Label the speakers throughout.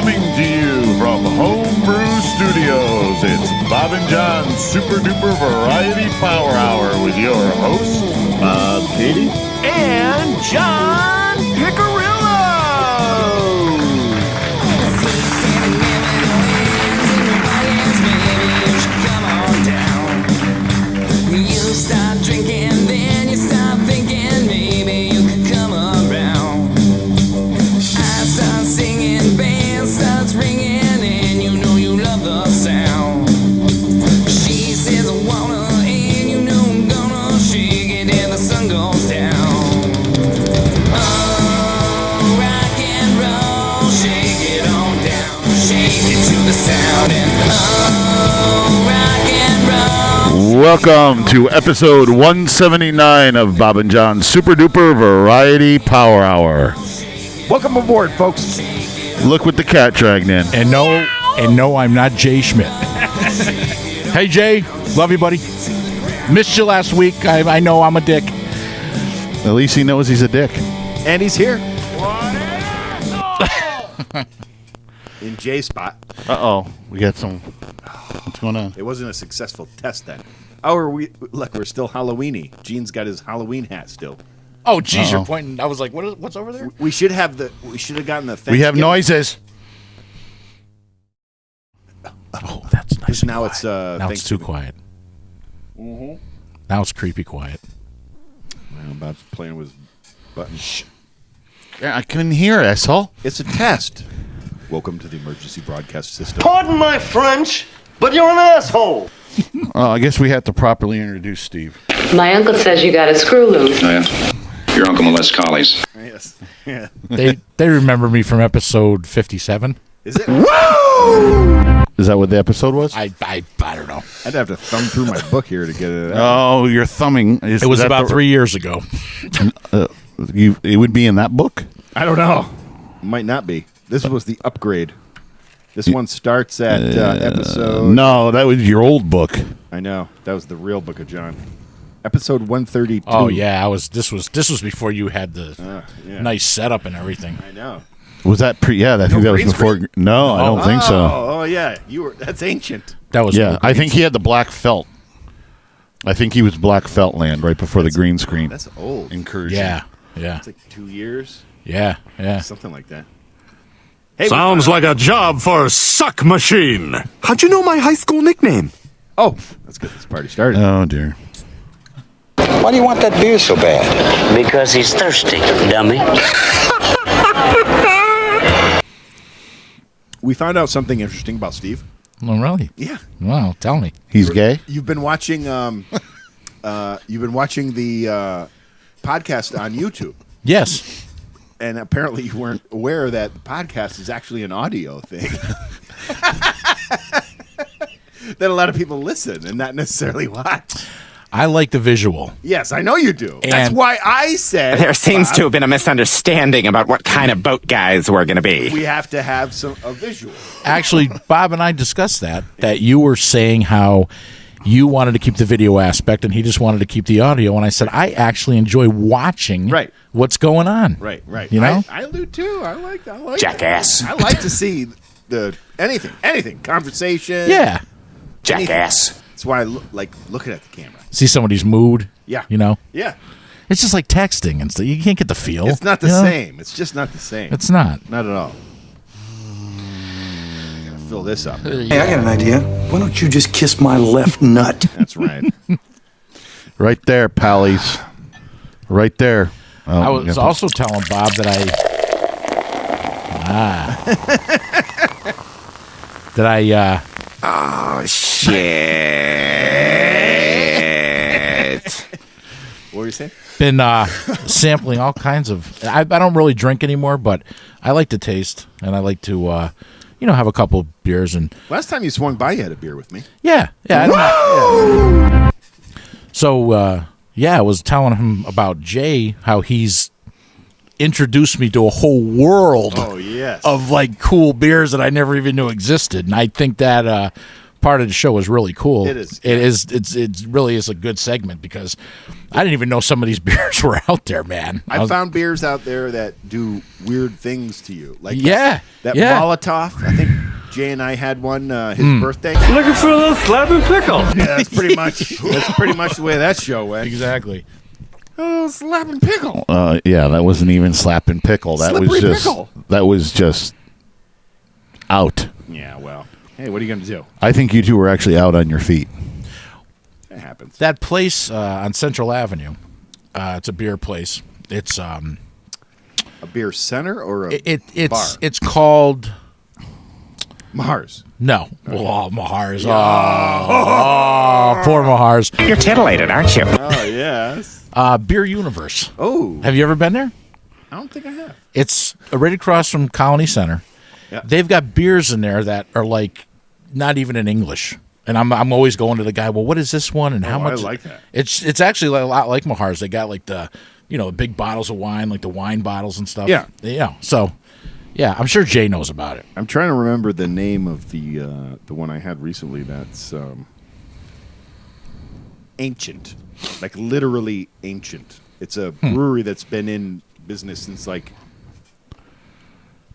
Speaker 1: Coming to you from Homebrew Studios, it's Bob and John's Super Duper Variety Power Hour with your host, Bob Katie,
Speaker 2: and John Picarillo. You start drinking, then you start thinking maybe you could come around. I start singing, band starts ringing, and you know you love the sound. She says I wanna, and you know I'm gonna shake it and the sun goes down. Oh, rock and roll, shake it on down, shake it to the sound, and oh, rock and roll.
Speaker 1: Welcome to episode 179 of Bob and John's Super Duper Variety Power Hour.
Speaker 3: Welcome aboard, folks.
Speaker 1: Look what the cat dragged in.
Speaker 3: And no, I'm not Jay Schmidt. Hey, Jay. Love you, buddy. Missed you last week. I know I'm a dick.
Speaker 1: At least he knows he's a dick.
Speaker 4: And he's here. In Jay's spot.
Speaker 1: Uh-oh. We got some... What's going on?
Speaker 4: It wasn't a successful test then. Oh, we're still Halloween-y. Gene's got his Halloween hat still.
Speaker 3: Oh, geez, you're pointing. I was like, what's over there?
Speaker 4: We should have gotten the
Speaker 1: We have noises.
Speaker 3: Oh, that's nice.
Speaker 4: Now it's
Speaker 3: now it's too quiet.
Speaker 4: Mm-hmm.
Speaker 3: Now it's creepy quiet.
Speaker 4: I'm about to playing with buttons.
Speaker 1: Yeah, I couldn't hear it, asshole.
Speaker 4: It's a test. Welcome to the emergency broadcast system.
Speaker 2: Pardon my French, but you're an asshole.
Speaker 1: I guess we have to properly introduce Steve.
Speaker 5: My uncle says you got a screw loose.
Speaker 6: Oh, yeah. Your uncle Molest Collies.
Speaker 4: Yes. Yeah.
Speaker 3: They remember me from episode 57.
Speaker 4: Is it?
Speaker 1: Woo! Is that what the episode was?
Speaker 3: I don't know.
Speaker 4: I'd have to thumb through my book here to get it out.
Speaker 1: Oh, you're thumbing.
Speaker 3: It was about 3 years ago.
Speaker 1: It would be in that book?
Speaker 4: I don't know. Might not be. This was the upgrade. This one starts at episode...
Speaker 1: No, that was your old book.
Speaker 4: I know. That was the real Book of John. Episode 132.
Speaker 3: Oh yeah, This was before you had the
Speaker 4: yeah.
Speaker 3: nice setup and everything.
Speaker 4: I know.
Speaker 1: Was that pre? Yeah, I think that was
Speaker 4: green
Speaker 1: before.
Speaker 4: screen?
Speaker 1: No, I don't think so.
Speaker 4: Oh yeah. That's ancient.
Speaker 3: That was
Speaker 1: Yeah, I think he had the black felt. I think he was Black Felt Land right before the green screen.
Speaker 4: That's old.
Speaker 1: Incursion.
Speaker 3: Yeah.
Speaker 4: It's like 2 years.
Speaker 3: Yeah.
Speaker 4: Something like that. Hey,
Speaker 7: Sounds like a job for a suck machine. How'd you know my high school nickname?
Speaker 4: Oh, let's get this party started.
Speaker 1: Oh dear.
Speaker 8: Why do you want that beer so bad?
Speaker 9: Because he's thirsty, dummy.
Speaker 4: We found out something interesting about Steve.
Speaker 3: Oh, really?
Speaker 4: Yeah.
Speaker 3: Wow, tell me.
Speaker 1: He's gay?
Speaker 4: You've been watching the podcast on YouTube.
Speaker 3: Yes.
Speaker 4: And apparently you weren't aware that the podcast is actually an audio thing. That a lot of people listen and not necessarily watch.
Speaker 3: I like the visual.
Speaker 4: Yes, I know you do.
Speaker 3: And
Speaker 4: that's why I said...
Speaker 10: There seems
Speaker 4: Bob,
Speaker 10: to have been a misunderstanding about what kind of boat guys we're going to be.
Speaker 4: we have to have a visual.
Speaker 3: Actually, Bob and I discussed that you were saying how you wanted to keep the video aspect and he just wanted to keep the audio. And I said, I actually enjoy watching what's going on.
Speaker 4: Right.
Speaker 3: You know?
Speaker 4: I do too. I like
Speaker 10: Jackass.
Speaker 4: I like to see anything, conversation.
Speaker 3: Yeah.
Speaker 10: Jackass.
Speaker 4: That's why I like looking at the camera.
Speaker 3: See somebody's mood.
Speaker 4: Yeah.
Speaker 3: You know?
Speaker 4: Yeah.
Speaker 3: It's just like texting and stuff. You can't get the feel.
Speaker 4: It's not the same. It's just not the same.
Speaker 3: It's not.
Speaker 4: Not at all. Gotta fill this up.
Speaker 8: Hey, I got an idea. Why don't you just kiss my left nut?
Speaker 4: That's right.
Speaker 1: Right there, pallies. Right there. Oh,
Speaker 3: I was also telling Bob that
Speaker 10: Oh, shit.
Speaker 4: What were you saying?
Speaker 3: Been sampling all kinds of... I don't really drink anymore, but I like to taste, and I like to, have a couple beers. And
Speaker 4: Last time you swung by, you had a beer with me.
Speaker 3: Yeah. Yeah. So, I was telling him about Jay, how he's introduced me to a whole world
Speaker 4: Oh, yes.
Speaker 3: of, like, cool beers that I never even knew existed. And I think that part of the show is really cool.
Speaker 4: It is.
Speaker 3: It really is a good segment because I didn't even know some of these beers were out there, man.
Speaker 4: I found beers out there that do weird things to you. Like
Speaker 3: Yeah.
Speaker 4: that
Speaker 3: Yeah.
Speaker 4: Molotov. I think Jay and I had one his birthday.
Speaker 7: Looking for a little slapping pickle.
Speaker 4: Yeah, that's pretty much the way that show went.
Speaker 3: Exactly.
Speaker 4: Oh, slapping pickle.
Speaker 1: Yeah, that wasn't even slapping pickle. That was
Speaker 4: Slippery
Speaker 1: just
Speaker 4: pickle.
Speaker 1: that was just out.
Speaker 4: Yeah, well, hey, what are you going to do?
Speaker 1: I think you two were actually out on your feet.
Speaker 4: That happens.
Speaker 3: That place on Central Avenue, it's a beer place. It's
Speaker 4: A beer center or a bar?
Speaker 3: it's called
Speaker 4: Mars.
Speaker 3: no. Oh, Mahars. Oh, poor Mahars.
Speaker 10: You're titillated, aren't you?
Speaker 4: Oh, yes.
Speaker 3: Beer Universe.
Speaker 4: Oh,
Speaker 3: Have you ever been there?
Speaker 4: I don't think I have.
Speaker 3: It's right across from Colony Center.
Speaker 4: Yeah.
Speaker 3: They've got beers in there that are like not even in English. And I'm always going to the guy, well, what is this one and how
Speaker 4: I
Speaker 3: much?
Speaker 4: like that.
Speaker 3: It's actually a lot like Mahars. They got like the big bottles of wine, like the wine bottles and stuff.
Speaker 4: Yeah.
Speaker 3: Yeah. So, yeah, I'm sure Jay knows about it.
Speaker 4: I'm trying to remember the name of the one I had recently. That's ancient, like literally ancient. It's a brewery that's been in business since like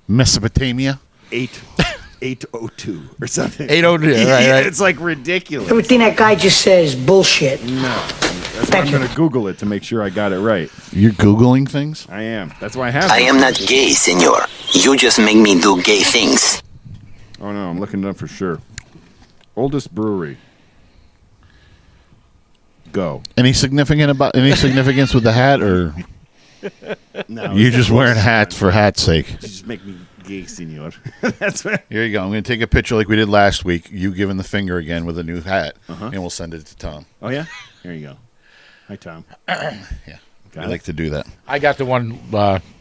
Speaker 1: Mesopotamia.
Speaker 4: 802 or something.
Speaker 3: 802, right.
Speaker 4: It's like ridiculous.
Speaker 11: Everything that guy just says is bullshit.
Speaker 4: No, that's why I'm going to Google it to make sure I got it right.
Speaker 1: You're Googling things?
Speaker 4: I am. That's why I have.
Speaker 9: I am not gay, senor. You just make me do gay things.
Speaker 4: Oh no, I'm looking it up for sure. Oldest brewery. Go.
Speaker 1: Any significance with the hat, or
Speaker 4: No,
Speaker 1: you're just wearing hats for hat's sake?
Speaker 4: You just make me gay, senor. That's what.
Speaker 1: Here you go. I'm going to take a picture like we did last week. You giving the finger again with a new hat, and we'll send it to Tom.
Speaker 4: Oh yeah. Here you go. Hi, Tom.
Speaker 1: Yeah, I like to do that.
Speaker 3: I got the one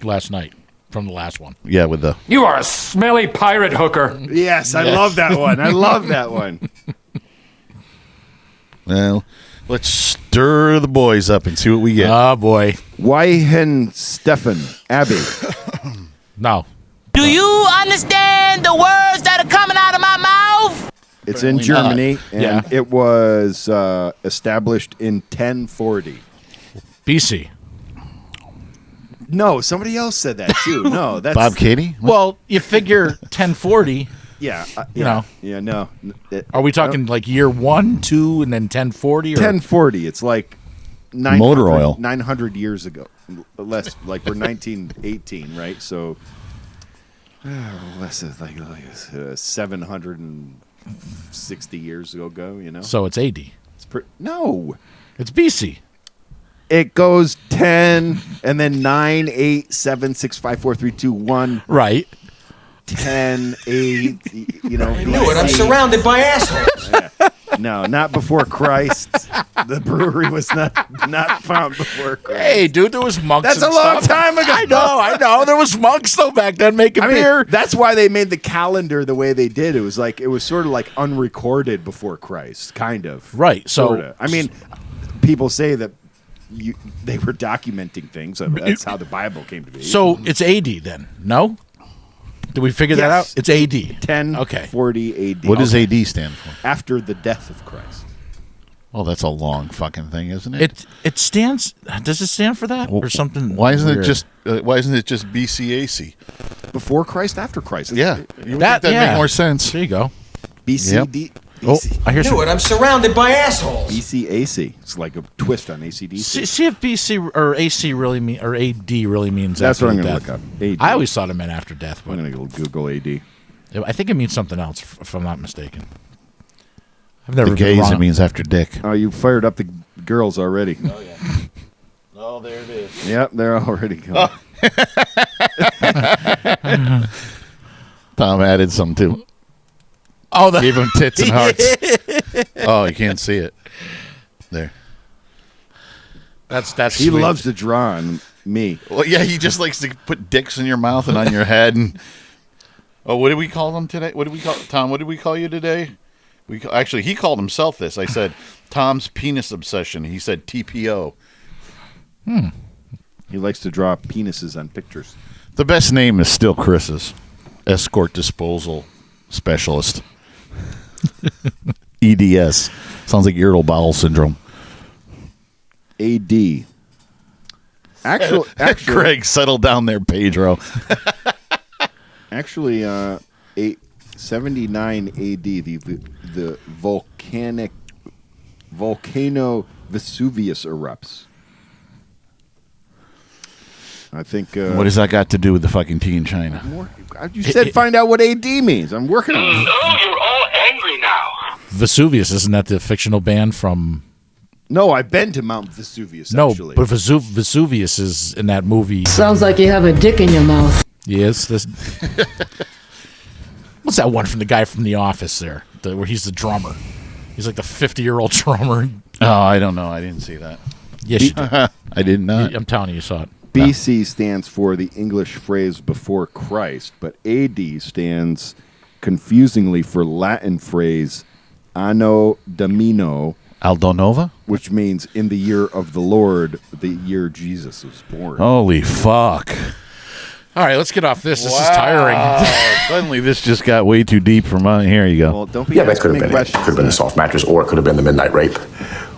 Speaker 3: last night from the last one.
Speaker 1: Yeah, with the
Speaker 7: You are a smelly pirate hooker.
Speaker 4: Yes, I love that one. I love that one.
Speaker 1: well. Let's stir the boys up and see what we get.
Speaker 3: Oh boy.
Speaker 4: Weihen Stefan Abbey.
Speaker 3: No.
Speaker 2: Do you understand the words that are coming out of my mouth?
Speaker 4: It's in Germany, and
Speaker 3: Yeah.
Speaker 4: it was established in 1040.
Speaker 3: BC.
Speaker 4: No, somebody else said that too. No, that's
Speaker 1: Bob Katie?
Speaker 3: Well, you figure 1040.
Speaker 4: Yeah,
Speaker 3: know.
Speaker 4: Yeah, no.
Speaker 3: Are we talking like year 1, 2, and then 1040?
Speaker 4: 1040. It's like
Speaker 1: Motor oil.
Speaker 4: 900 years ago. Less, like we're 1918, right? So less is like 760 years ago. You know.
Speaker 3: So it's AD.
Speaker 4: No.
Speaker 3: It's BC.
Speaker 4: It goes 10 and then 9, 8, 7, 6, 5, 4, 3, 2, 1.
Speaker 3: Right.
Speaker 4: 10, 8, you know.
Speaker 11: I knew it. I'm surrounded by assholes.
Speaker 4: No, not before Christ. The brewery was not found before Christ.
Speaker 3: Hey, dude, there was monks.
Speaker 4: That's
Speaker 3: and
Speaker 4: a long
Speaker 3: stuff.
Speaker 4: time ago.
Speaker 3: I know. There was monks though back then making beer.
Speaker 4: That's why they made the calendar the way they did. It was sort of like unrecorded before Christ, kind of.
Speaker 3: Right. So,
Speaker 4: sorta. I mean, people say that they were documenting things. So that's how the Bible came to be.
Speaker 3: So it's AD then? No. Did we figure that out? It's AD.
Speaker 4: 1040 AD.
Speaker 1: What does AD stand for?
Speaker 4: After the death of Christ.
Speaker 1: Well, that's a long fucking thing, isn't it?
Speaker 3: It stands. Does it stand for that or something?
Speaker 1: Why isn't
Speaker 3: weird?
Speaker 1: it just BCAC?
Speaker 4: Before Christ, after Christ.
Speaker 1: Yeah, you would think that'd make more sense.
Speaker 3: There you go.
Speaker 4: BCD.
Speaker 3: Oh, I hear some.
Speaker 11: I'm surrounded by assholes.
Speaker 4: BCAC. It's like a twist on ACDC.
Speaker 3: See if BC or AC really mean or AD really means.
Speaker 4: That's
Speaker 3: after
Speaker 4: what I'm going to
Speaker 3: death.
Speaker 4: look up. AD.
Speaker 3: I always thought it meant after death,
Speaker 4: I'm
Speaker 3: but
Speaker 4: going to go Google AD.
Speaker 3: I think it means something else, if I'm not mistaken. I've never
Speaker 1: The
Speaker 3: been
Speaker 1: gays,
Speaker 3: wrong.
Speaker 1: it means after dick.
Speaker 4: Oh, you fired up the girls already.
Speaker 3: Oh yeah. Oh, there it is.
Speaker 4: Yep, they're already going.
Speaker 1: Tom added some too.
Speaker 3: Oh,
Speaker 1: Gave him tits and hearts. Oh, you can't see it. There.
Speaker 3: That's
Speaker 4: He
Speaker 3: sweet.
Speaker 4: loves to draw on me.
Speaker 1: Well, yeah, he just likes to put dicks in your mouth and on your head. And what did we call them today? What did we call Tom? What did we call you today? Actually, he called himself this. I said Tom's penis obsession. He said TPO.
Speaker 4: He likes to draw penises on pictures.
Speaker 1: The best name is still Chris's. Escort disposal specialist. EDS. Sounds like irritable bowel syndrome.
Speaker 4: AD. Actually,
Speaker 1: Greg, settle down there, Pedro.
Speaker 4: Actually, 79 AD, the volcano Vesuvius erupts. I think.
Speaker 1: What does that got to do with the fucking tea in China?
Speaker 4: You said find out what AD means. I'm working on it.
Speaker 7: Oh, you're all angry now.
Speaker 3: Vesuvius, isn't that the fictional band from?
Speaker 4: No, I've been to Mount Vesuvius.
Speaker 3: No,
Speaker 4: actually.
Speaker 3: but Vesuvius is in that movie.
Speaker 5: Sounds like you have a dick in your mouth.
Speaker 3: Yes. What's that one from the guy from The Office there, where he's the drummer? He's like the 50-year-old drummer.
Speaker 1: Oh, I don't know. I didn't see that.
Speaker 3: Yes, you did.
Speaker 1: I did not.
Speaker 3: I'm telling you, you saw it.
Speaker 4: BC stands for the English phrase before Christ, but AD stands confusingly for Latin phrase Anno Domino,
Speaker 1: Aldonova?
Speaker 4: which means in the year of the Lord, the year Jesus was born.
Speaker 1: Holy fuck.
Speaker 3: All right, let's get off this. This is tiring.
Speaker 1: Suddenly this just got way too deep for my... Here you go.
Speaker 4: Well, don't be
Speaker 12: Yeah, that could have been it. Could have been the soft mattress, or it could have been the midnight rape,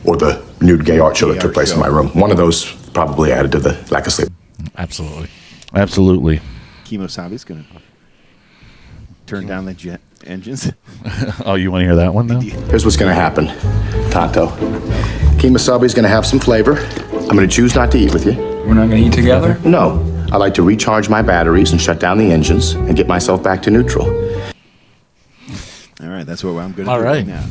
Speaker 12: or the nude gay art show that took place in my room. One of those probably added to the lack of sleep.
Speaker 3: Absolutely.
Speaker 1: Absolutely.
Speaker 4: Kemosabe's going to turn down the jet engines.
Speaker 1: Oh, you want to hear that one, though?
Speaker 12: Here's what's going to happen, Tonto. Kemosabe's going to have some flavor. I'm going to choose not to eat with you.
Speaker 13: We're not going to eat together?
Speaker 12: No. I like to recharge my batteries and shut down the engines and get myself back to neutral.
Speaker 4: All right, that's what I'm going to
Speaker 3: do
Speaker 4: right now.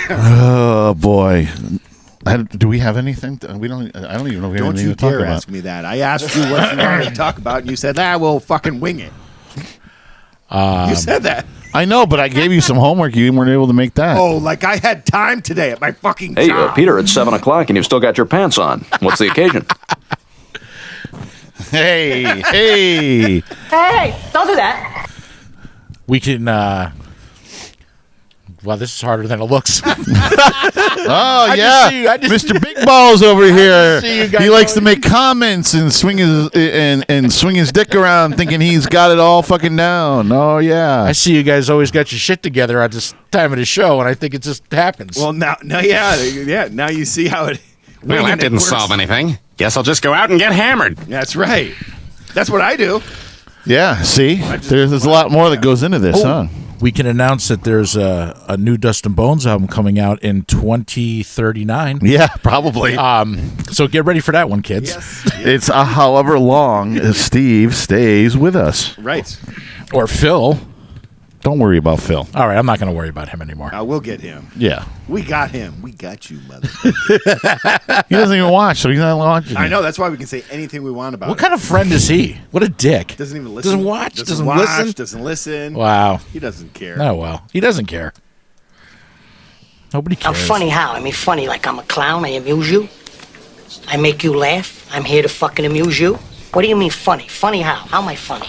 Speaker 1: Oh, boy. Do we have anything? We don't. I don't even know if we have anything to talk about.
Speaker 4: Don't you dare ask me that. I asked you what you wanted to talk about, and you said, we'll fucking wing it. You said that.
Speaker 1: I know, but I gave you some homework. You weren't able to make that.
Speaker 4: Oh, like I had time today at my fucking
Speaker 14: Hey,
Speaker 4: job.
Speaker 14: Peter, it's 7 o'clock and you've still got your pants on. What's the occasion?
Speaker 1: Hey.
Speaker 5: Hey, don't do that.
Speaker 3: We can. Well, this is harder than it looks.
Speaker 1: Oh, yeah. Mr. Big Balls over here. He likes to make comments and swing his swing his dick around thinking he's got it all fucking down. Oh, yeah.
Speaker 3: I see you guys always got your shit together at this time of the show, and I think it just happens.
Speaker 4: Well, now now you see how it...
Speaker 10: Well, that didn't solve anything. Guess I'll just go out and get hammered.
Speaker 4: That's right. That's what I do.
Speaker 1: Yeah, see? There's a lot more that goes into this, huh?
Speaker 3: We can announce that there's a new Dust and Bones album coming out in 2039.
Speaker 1: Yeah, probably.
Speaker 3: So get ready for that one, kids.
Speaker 4: Yes.
Speaker 1: It's however long Steve stays with us.
Speaker 4: Right.
Speaker 3: Or Phil.
Speaker 1: Don't worry about Phil.
Speaker 3: All right, I'm not going to worry about him anymore.
Speaker 4: We'll get him.
Speaker 1: Yeah.
Speaker 4: We got him. We got you, mother.
Speaker 1: He doesn't even watch, so he's not watching.
Speaker 4: I know. That's why we can say anything we want about
Speaker 3: What
Speaker 4: him.
Speaker 3: kind of friend is he? What a dick.
Speaker 4: Doesn't even listen.
Speaker 3: Doesn't watch. Doesn't
Speaker 4: watch,
Speaker 3: listen.
Speaker 4: Doesn't listen.
Speaker 3: Wow.
Speaker 4: He doesn't care.
Speaker 3: Oh, well. He doesn't care. Nobody
Speaker 11: I'm
Speaker 3: cares.
Speaker 11: funny how? I mean, funny like I'm a clown. I amuse you. I make you laugh. I'm here to fucking amuse you. What do you mean funny? Funny how? How am I funny?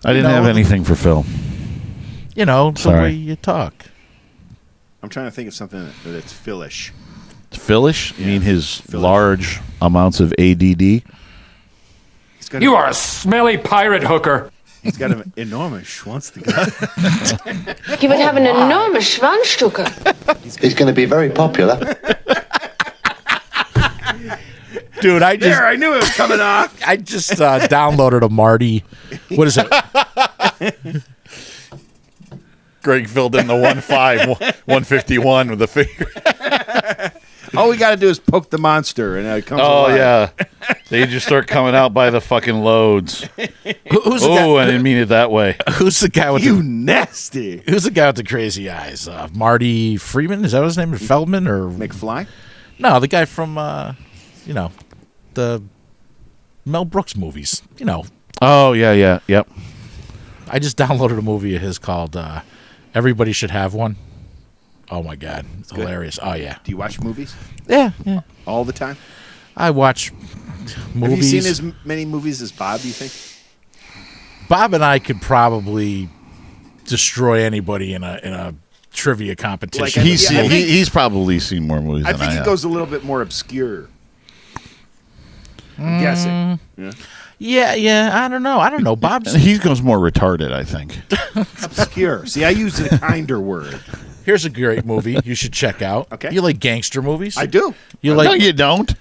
Speaker 1: I didn't have anything for Phil.
Speaker 3: You know, the
Speaker 1: Sorry.
Speaker 3: way you talk.
Speaker 4: I'm trying to think of something that's Philish.
Speaker 1: Philish? You mean his large amounts of ADD?
Speaker 13: You are a smelly pirate hooker.
Speaker 4: He's got an enormous schwanz. The guy.
Speaker 5: He would have an enormous Schwanzstücke.
Speaker 9: He's going to be very popular.
Speaker 3: Dude, I
Speaker 4: knew it was coming off.
Speaker 3: I just downloaded a Marty. What is it?
Speaker 1: Greg filled in the 151 with the finger.
Speaker 4: All we got to do is poke the monster, and it comes
Speaker 1: Oh,
Speaker 4: alive.
Speaker 1: yeah. They just start coming out by the fucking loads.
Speaker 3: Who's the
Speaker 1: Oh,
Speaker 3: guy?
Speaker 1: I didn't mean it that way.
Speaker 3: Who's the guy with
Speaker 4: You
Speaker 3: the
Speaker 4: nasty.
Speaker 3: Who's the guy with the crazy eyes? Marty Freeman? Is that his name? Or Feldman or
Speaker 4: McFly?
Speaker 3: No, the guy from the Mel Brooks movies. You know.
Speaker 1: Oh, yeah. Yep.
Speaker 3: I just downloaded a movie of his called Everybody Should Have One. Oh my God, it's hilarious. Oh yeah.
Speaker 4: Do you watch movies?
Speaker 3: Yeah.
Speaker 4: All the time?
Speaker 3: I watch movies.
Speaker 4: Have you seen as many movies as Bob, you think?
Speaker 3: Bob and I could probably destroy anybody in a trivia competition.
Speaker 1: He's probably seen more movies
Speaker 4: I
Speaker 1: than
Speaker 4: think
Speaker 1: I
Speaker 4: it
Speaker 1: have.
Speaker 4: goes a little bit more obscure. I'm guessing. Yeah.
Speaker 3: Yeah. I don't know. Bob's.
Speaker 1: He goes more retarded, I think.
Speaker 4: Obscure. See, I use a kinder word.
Speaker 3: Here's a great movie you should check out.
Speaker 4: Okay.
Speaker 3: You like gangster movies?
Speaker 4: I do.
Speaker 3: You
Speaker 1: No, you don't.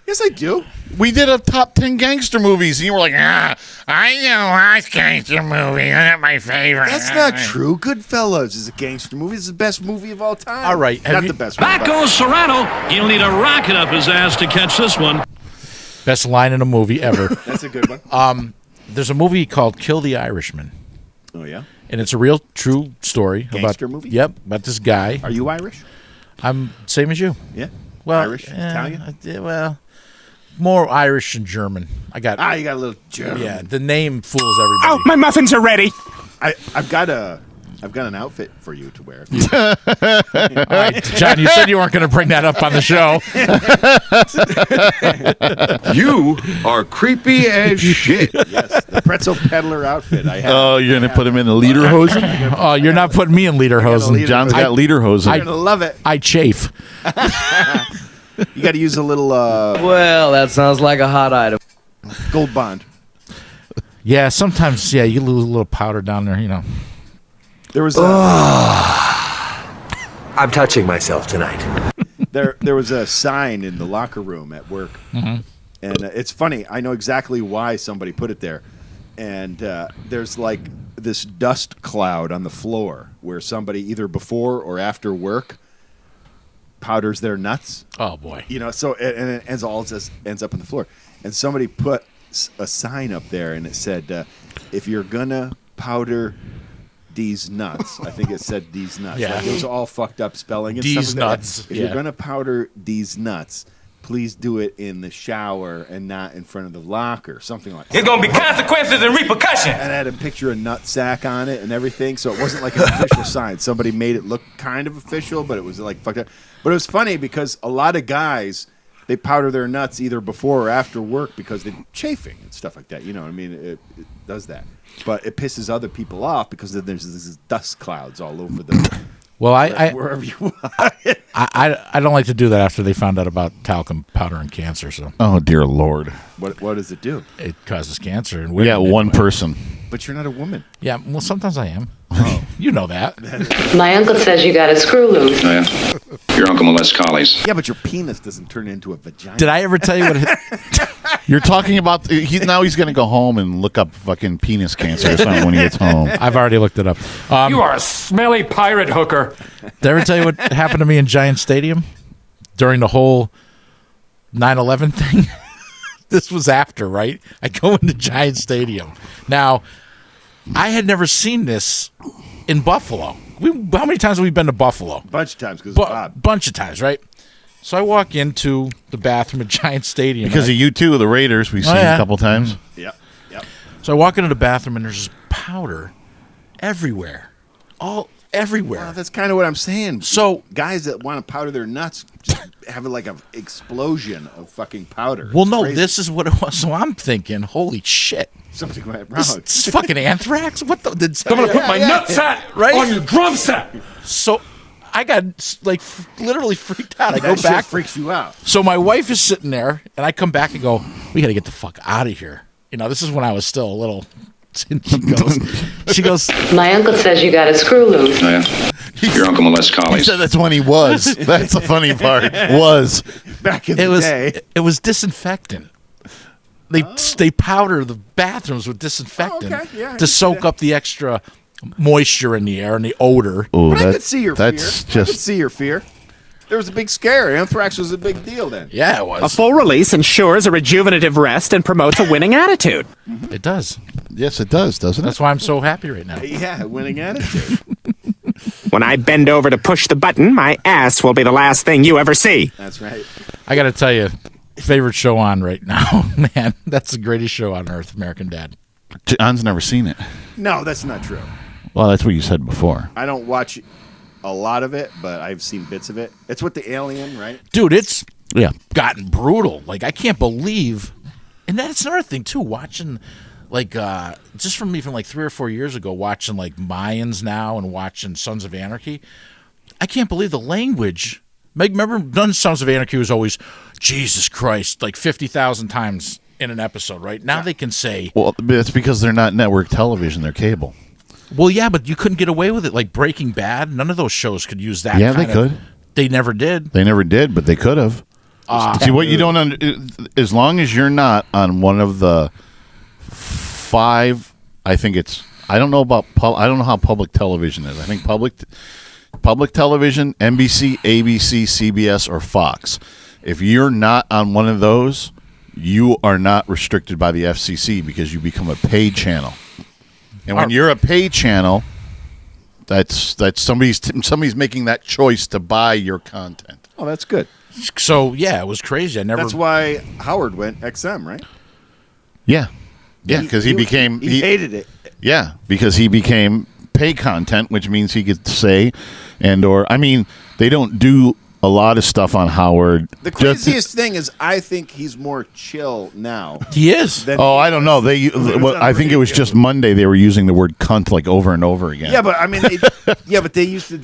Speaker 4: Yes, I do.
Speaker 1: We did a top 10 gangster movies, and you were like, I don't watch gangster movies. They're not my favorite.
Speaker 4: That's not true. Goodfellas is a gangster movie. It's the best movie of all time.
Speaker 3: All right.
Speaker 4: Not the best
Speaker 15: Back
Speaker 4: movie.
Speaker 15: goes Serrano. He'll need a rocket up his ass to catch this one.
Speaker 3: Best line in a movie ever.
Speaker 4: That's a good one.
Speaker 3: There's a movie called Kill the Irishman.
Speaker 4: Oh, yeah?
Speaker 3: And it's a real, true story.
Speaker 4: Gangster
Speaker 3: about,
Speaker 4: movie?
Speaker 3: Yep, about this guy.
Speaker 4: Are you Irish?
Speaker 3: I'm same as you.
Speaker 4: Yeah.
Speaker 3: Well,
Speaker 4: Irish? Italian?
Speaker 3: Well, more Irish and German.
Speaker 4: You got a little German.
Speaker 3: Yeah, the name fools everybody.
Speaker 10: Oh, my muffins are ready.
Speaker 4: I've got an outfit for you to wear.
Speaker 3: All right, John, you said you weren't going to bring that up on the show.
Speaker 7: You are creepy as shit.
Speaker 4: Yes, the pretzel peddler outfit. I have.
Speaker 1: Oh, you're going to put him in the lederhosen?
Speaker 3: Oh, you're not putting me in lederhosen.
Speaker 1: John's got lederhosen.
Speaker 4: You're gonna love it.
Speaker 3: I chafe.
Speaker 4: You got to use a little
Speaker 16: Well, that sounds like a hot item.
Speaker 4: Gold Bond.
Speaker 3: Yeah, sometimes, you lose a little powder down there,
Speaker 4: There was
Speaker 16: I'm touching myself tonight.
Speaker 4: there was a sign in the locker room at work, and it's funny. I know exactly why somebody put it there, and there's like this dust cloud on the floor where somebody either before or after work powders their nuts.
Speaker 3: Oh boy!
Speaker 4: So and it ends up on the floor, and somebody put a sign up there, and it said, "If you're gonna powder these nuts," I think it said "these nuts."
Speaker 3: Yeah.
Speaker 4: Like it was all fucked up spelling. And
Speaker 3: These
Speaker 4: stuff like
Speaker 3: nuts.
Speaker 4: that. If
Speaker 3: Yeah.
Speaker 4: you're gonna powder these nuts, please do it in the shower and not in front of the locker. Something like that.
Speaker 16: There's gonna be consequences and repercussions.
Speaker 4: And it had a picture of nut sack on it and everything, so it wasn't like an official sign. Somebody made it look kind of official, but it was like fucked up. But it was funny because a lot of guys, they powder their nuts either before or after work because they're chafing and stuff like that. You know what I mean? It does that. But it pisses other people off because then there's these dust clouds all over the
Speaker 3: Well,
Speaker 4: wherever you are.
Speaker 3: I don't like to do that after they found out about talcum powder and cancer. So
Speaker 1: Oh, dear Lord.
Speaker 4: What does it do?
Speaker 3: it causes cancer. And
Speaker 1: We got
Speaker 3: women
Speaker 1: one
Speaker 3: anyway.
Speaker 1: person.
Speaker 4: But you're not a woman.
Speaker 3: Yeah, well, sometimes I am. You know that.
Speaker 5: My uncle says you got a screw loose.
Speaker 6: Oh, yeah? Your uncle molests collies.
Speaker 4: Yeah, but your penis doesn't turn into a vagina.
Speaker 3: Did I ever tell you what?
Speaker 1: You're talking about now he's going to go home and look up fucking penis cancer or something when he gets home.
Speaker 3: I've already looked it up.
Speaker 13: You are a smelly pirate hooker.
Speaker 3: Did I ever tell you what happened to me in Giant Stadium during the whole 9/11 thing? This was after, right? I go into Giant Stadium. Now, I had never seen this in Buffalo. How many times have we been to Buffalo?
Speaker 4: Bunch of times because Bob.
Speaker 3: Bunch of times, right? So I walk into the bathroom at Giant Stadium.
Speaker 1: Because of you two, the Raiders, we've seen a couple times.
Speaker 4: Yep.
Speaker 3: So I walk into the bathroom and there's powder everywhere. Everywhere.
Speaker 4: Well, that's kind of what I'm saying.
Speaker 3: So
Speaker 4: guys that want to powder their nuts just have like an explosion of fucking powder.
Speaker 3: Well,
Speaker 4: It's
Speaker 3: no,
Speaker 4: crazy.
Speaker 3: this is what it was. So I'm thinking, holy shit.
Speaker 4: Something went wrong.
Speaker 3: This is fucking anthrax? What the?
Speaker 13: I'm gonna put my nutsack
Speaker 3: Right?
Speaker 13: on your drum set.
Speaker 3: So I got like literally freaked out. I go
Speaker 4: That
Speaker 3: back.
Speaker 4: shit freaks you out.
Speaker 3: So my wife is sitting there, and I come back and go, we got to get the fuck out of here. This is when I was still a little. She goes,
Speaker 5: My uncle says you got a screw loose.
Speaker 6: Oh, yeah? Your uncle molests
Speaker 1: He
Speaker 6: collies.
Speaker 1: said that's when he was. That's the funny part. Was.
Speaker 4: Back in the day.
Speaker 3: It was disinfectant. They powder the bathrooms with disinfectant
Speaker 4: Yeah, I
Speaker 3: to soak up the extra moisture in the air and the odor.
Speaker 1: Oh,
Speaker 4: But I could see your fear.
Speaker 1: that's
Speaker 4: I could
Speaker 1: just.
Speaker 4: see your fear. There was a big scare. Anthrax was a big deal then.
Speaker 3: Yeah, it was.
Speaker 10: A full release ensures a rejuvenative rest and promotes a winning attitude.
Speaker 3: It does.
Speaker 1: Yes, it does, doesn't it?
Speaker 3: That's why I'm so happy right now.
Speaker 4: Yeah, winning attitude.
Speaker 10: When I bend over to push the button, my ass will be the last thing you ever see.
Speaker 4: That's right.
Speaker 3: I got to tell you, favorite show on right now, man. That's the greatest show on earth, American Dad.
Speaker 1: John's never seen it.
Speaker 4: No, that's not true.
Speaker 1: Well, that's what you said before.
Speaker 4: I don't watch a lot of it, but I've seen bits of it. It's with the alien, right?
Speaker 3: Dude, it's gotten brutal. Like, I can't believe. And that's another thing, too, watching, like, just from even like 3 or 4 years ago, watching, like, Mayans now and watching Sons of Anarchy. I can't believe the language. Remember, Sons of Anarchy was always, Jesus Christ, like 50,000 times in an episode, right? Now they can say,
Speaker 1: Well, it's because they're not network television; they're cable.
Speaker 3: well, yeah, but you couldn't get away with it. Like Breaking Bad, none of those shows could use that.
Speaker 1: Yeah, they
Speaker 3: kind
Speaker 1: could.
Speaker 3: of- They never did.
Speaker 1: They never did, but they could have. See what you don't as long as you're not on one of the 5. I think it's. I don't know about. I don't know how public television is. I think public television, NBC, ABC, CBS, or Fox. If you're not on one of those, you are not restricted by the FCC because you become a paid channel. And when you're a paid channel, that's somebody's making that choice to buy your content.
Speaker 4: Oh, that's good.
Speaker 3: So yeah, it was crazy. I never.
Speaker 4: That's why Howard went XM, right?
Speaker 1: Yeah, because he became
Speaker 4: he hated it.
Speaker 1: Yeah, because he became pay content, which means he gets to say, they don't do a lot of stuff on Howard.
Speaker 4: The craziest thing is, I think he's more chill now.
Speaker 3: He is.
Speaker 1: I don't know. I think it was just Monday they were using the word cunt like over and over again.
Speaker 4: Yeah, but I mean, they used to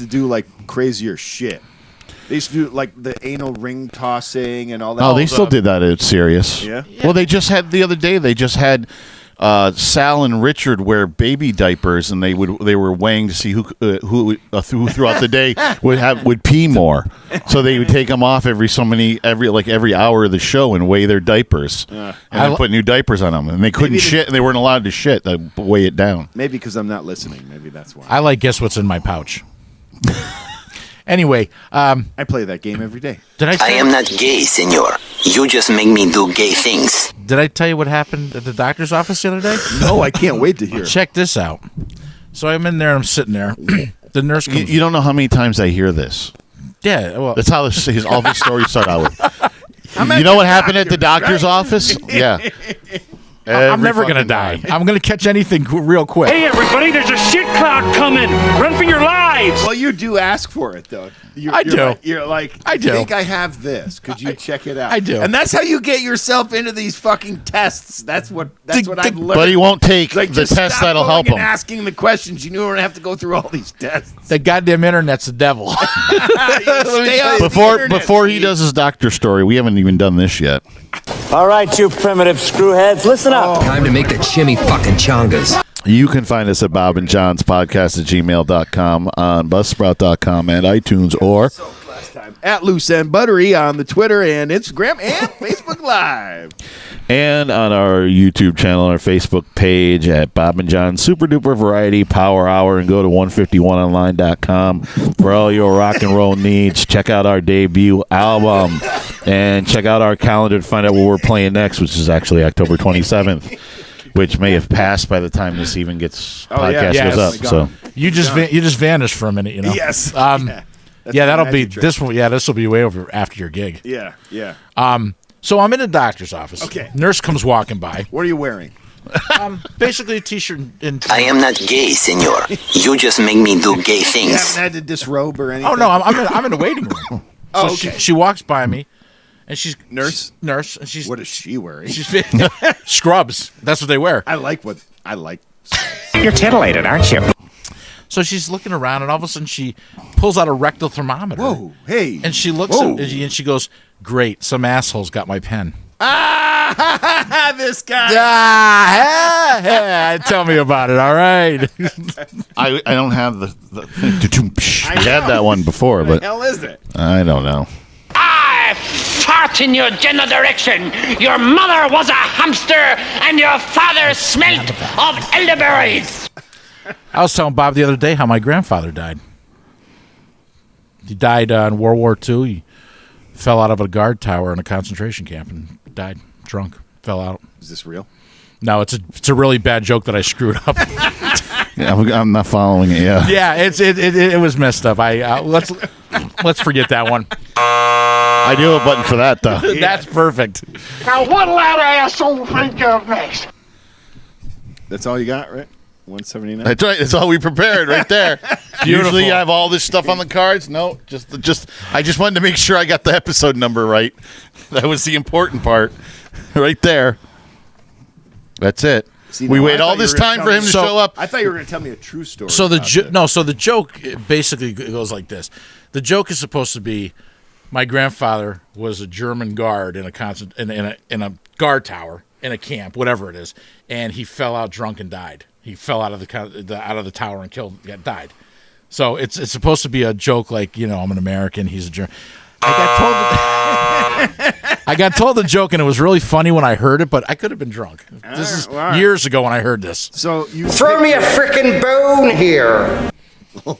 Speaker 4: do like crazier shit. They used to do like the anal ring tossing and all that.
Speaker 1: Oh, they still did that at Sirius.
Speaker 4: Yeah.
Speaker 1: Well, they just had the other day. They just had Sal and Richard wear baby diapers, and they were weighing to see who throughout the day would pee more. So they would take them off every hour of the show and weigh their diapers, and then put new diapers on them. And they couldn't shit, and they weren't allowed to shit. They weigh it down.
Speaker 4: Maybe because I'm not listening. Maybe that's why.
Speaker 3: I like guess what's in my pouch. Anyway,
Speaker 4: I play that game every day.
Speaker 9: I am not gay, senor. You just make me do gay things.
Speaker 3: Did I tell you what happened at the doctor's office the other day?
Speaker 4: No, I can't wait to hear.
Speaker 3: Check this out. So I'm in there and I'm sitting there. The nurse comes.
Speaker 1: You don't know how many times I hear this.
Speaker 3: Yeah, well,
Speaker 1: that's how all the stories start out with. You know what happened at the doctor's office? Yeah.
Speaker 3: I'm never going to die. I'm going to catch anything real quick.
Speaker 13: Hey, everybody, there's a shit cloud coming. Run for your lives.
Speaker 4: Well, you do ask for it, though.
Speaker 3: I do.
Speaker 4: You're like,
Speaker 3: I do.
Speaker 4: I think I have this. Could you check it out?
Speaker 3: I do.
Speaker 4: And that's how you get yourself into these fucking tests. That's what I've learned.
Speaker 1: But he won't take the
Speaker 4: just
Speaker 1: test
Speaker 4: stop
Speaker 1: that'll
Speaker 4: going
Speaker 1: help
Speaker 4: and
Speaker 1: him.
Speaker 4: asking the questions. You don't have to go through all these tests.
Speaker 3: The goddamn internet's the devil.
Speaker 4: Stay off the internet,
Speaker 1: Before he does his doctor story, we haven't even done this yet.
Speaker 16: All right, you primitive screwheads, listen up. Time to make the chimmy fucking chongas.
Speaker 1: You can find us at Bob and John's podcast at gmail.com, on buzzsprout.com, and iTunes, or
Speaker 4: at Loose End Buttery on the Twitter and Instagram and Facebook Live.
Speaker 1: and on our YouTube channel and our Facebook page at Bob and John's Super Duper Variety Power Hour, and go to 151online.com for all your rock and roll needs. Check out our debut album and check out our calendar to find out what we're playing next, which is actually October 27th. Which may have passed by the time this even gets podcast goes up. So
Speaker 3: you just vanished for a minute, you know.
Speaker 4: Yes.
Speaker 3: That'll be this one. Yeah, this will be way over after your gig.
Speaker 4: Yeah.
Speaker 3: So I'm in a doctor's office.
Speaker 4: Okay.
Speaker 3: Nurse comes walking by.
Speaker 4: What are you wearing?
Speaker 3: Basically a t-shirt and
Speaker 9: I am not gay, senor. You just make me do gay
Speaker 4: You
Speaker 9: things.
Speaker 4: haven't had to disrobe or anything?
Speaker 3: Oh no, I'm in the waiting room.
Speaker 4: Oh,
Speaker 3: So
Speaker 4: okay.
Speaker 3: she walks by me, and she's
Speaker 4: Nurse?
Speaker 3: and she's
Speaker 4: What is she wearing?
Speaker 3: she's scrubs. That's what they wear.
Speaker 4: I like.
Speaker 10: You're titillated, aren't you?
Speaker 3: So she's looking around, and all of a sudden she pulls out a rectal thermometer.
Speaker 4: Whoa, hey.
Speaker 3: And she looks
Speaker 4: Whoa.
Speaker 3: at me, and she goes, "Great, some asshole's got my pen."
Speaker 4: This guy.
Speaker 3: Tell me about it. All right.
Speaker 1: I don't have the we had that one before,
Speaker 4: What
Speaker 1: but
Speaker 4: the hell is it?
Speaker 1: I don't know.
Speaker 11: I fart in your general direction. Your mother was a hamster, and your father smelt of elderberries.
Speaker 3: I was telling Bob the other day how my grandfather died. He died in World War II. He fell out of a guard tower in a concentration camp and died drunk. Fell out.
Speaker 4: Is this real?
Speaker 3: No, it's a really bad joke that I screwed up.
Speaker 1: Yeah, I'm not following it. Yeah.
Speaker 3: Yeah, it was messed up. Let's forget that one.
Speaker 1: I do have a button for that though.
Speaker 3: That's perfect.
Speaker 11: Now what'll that asshole think of next?
Speaker 4: That's all you got, right? 179.
Speaker 1: That's right. That's all we prepared right there. Usually I have all this stuff on the cards. No, I just wanted to make sure I got the episode number right. That was the important part, right there. That's it.
Speaker 4: See,
Speaker 1: we
Speaker 4: no,
Speaker 1: wait
Speaker 4: I
Speaker 1: all
Speaker 4: thought
Speaker 1: this
Speaker 4: you were gonna
Speaker 1: time for
Speaker 4: tell
Speaker 1: him
Speaker 4: me-
Speaker 1: to show up.
Speaker 4: I thought you were going to tell me a true story.
Speaker 3: So the
Speaker 4: about this.
Speaker 3: joke basically goes like this. The joke is supposed to be, my grandfather was a German guard in a guard tower in a camp, whatever it is, and he fell out drunk and died. He fell out of the tower and died. So it's supposed to be a joke, like, you know, I'm an American, he's a German. I got told the joke, and it was really funny when I heard it, but I could have been drunk. This is years ago when I heard this.
Speaker 4: So you
Speaker 11: throw me a frickin' bone here.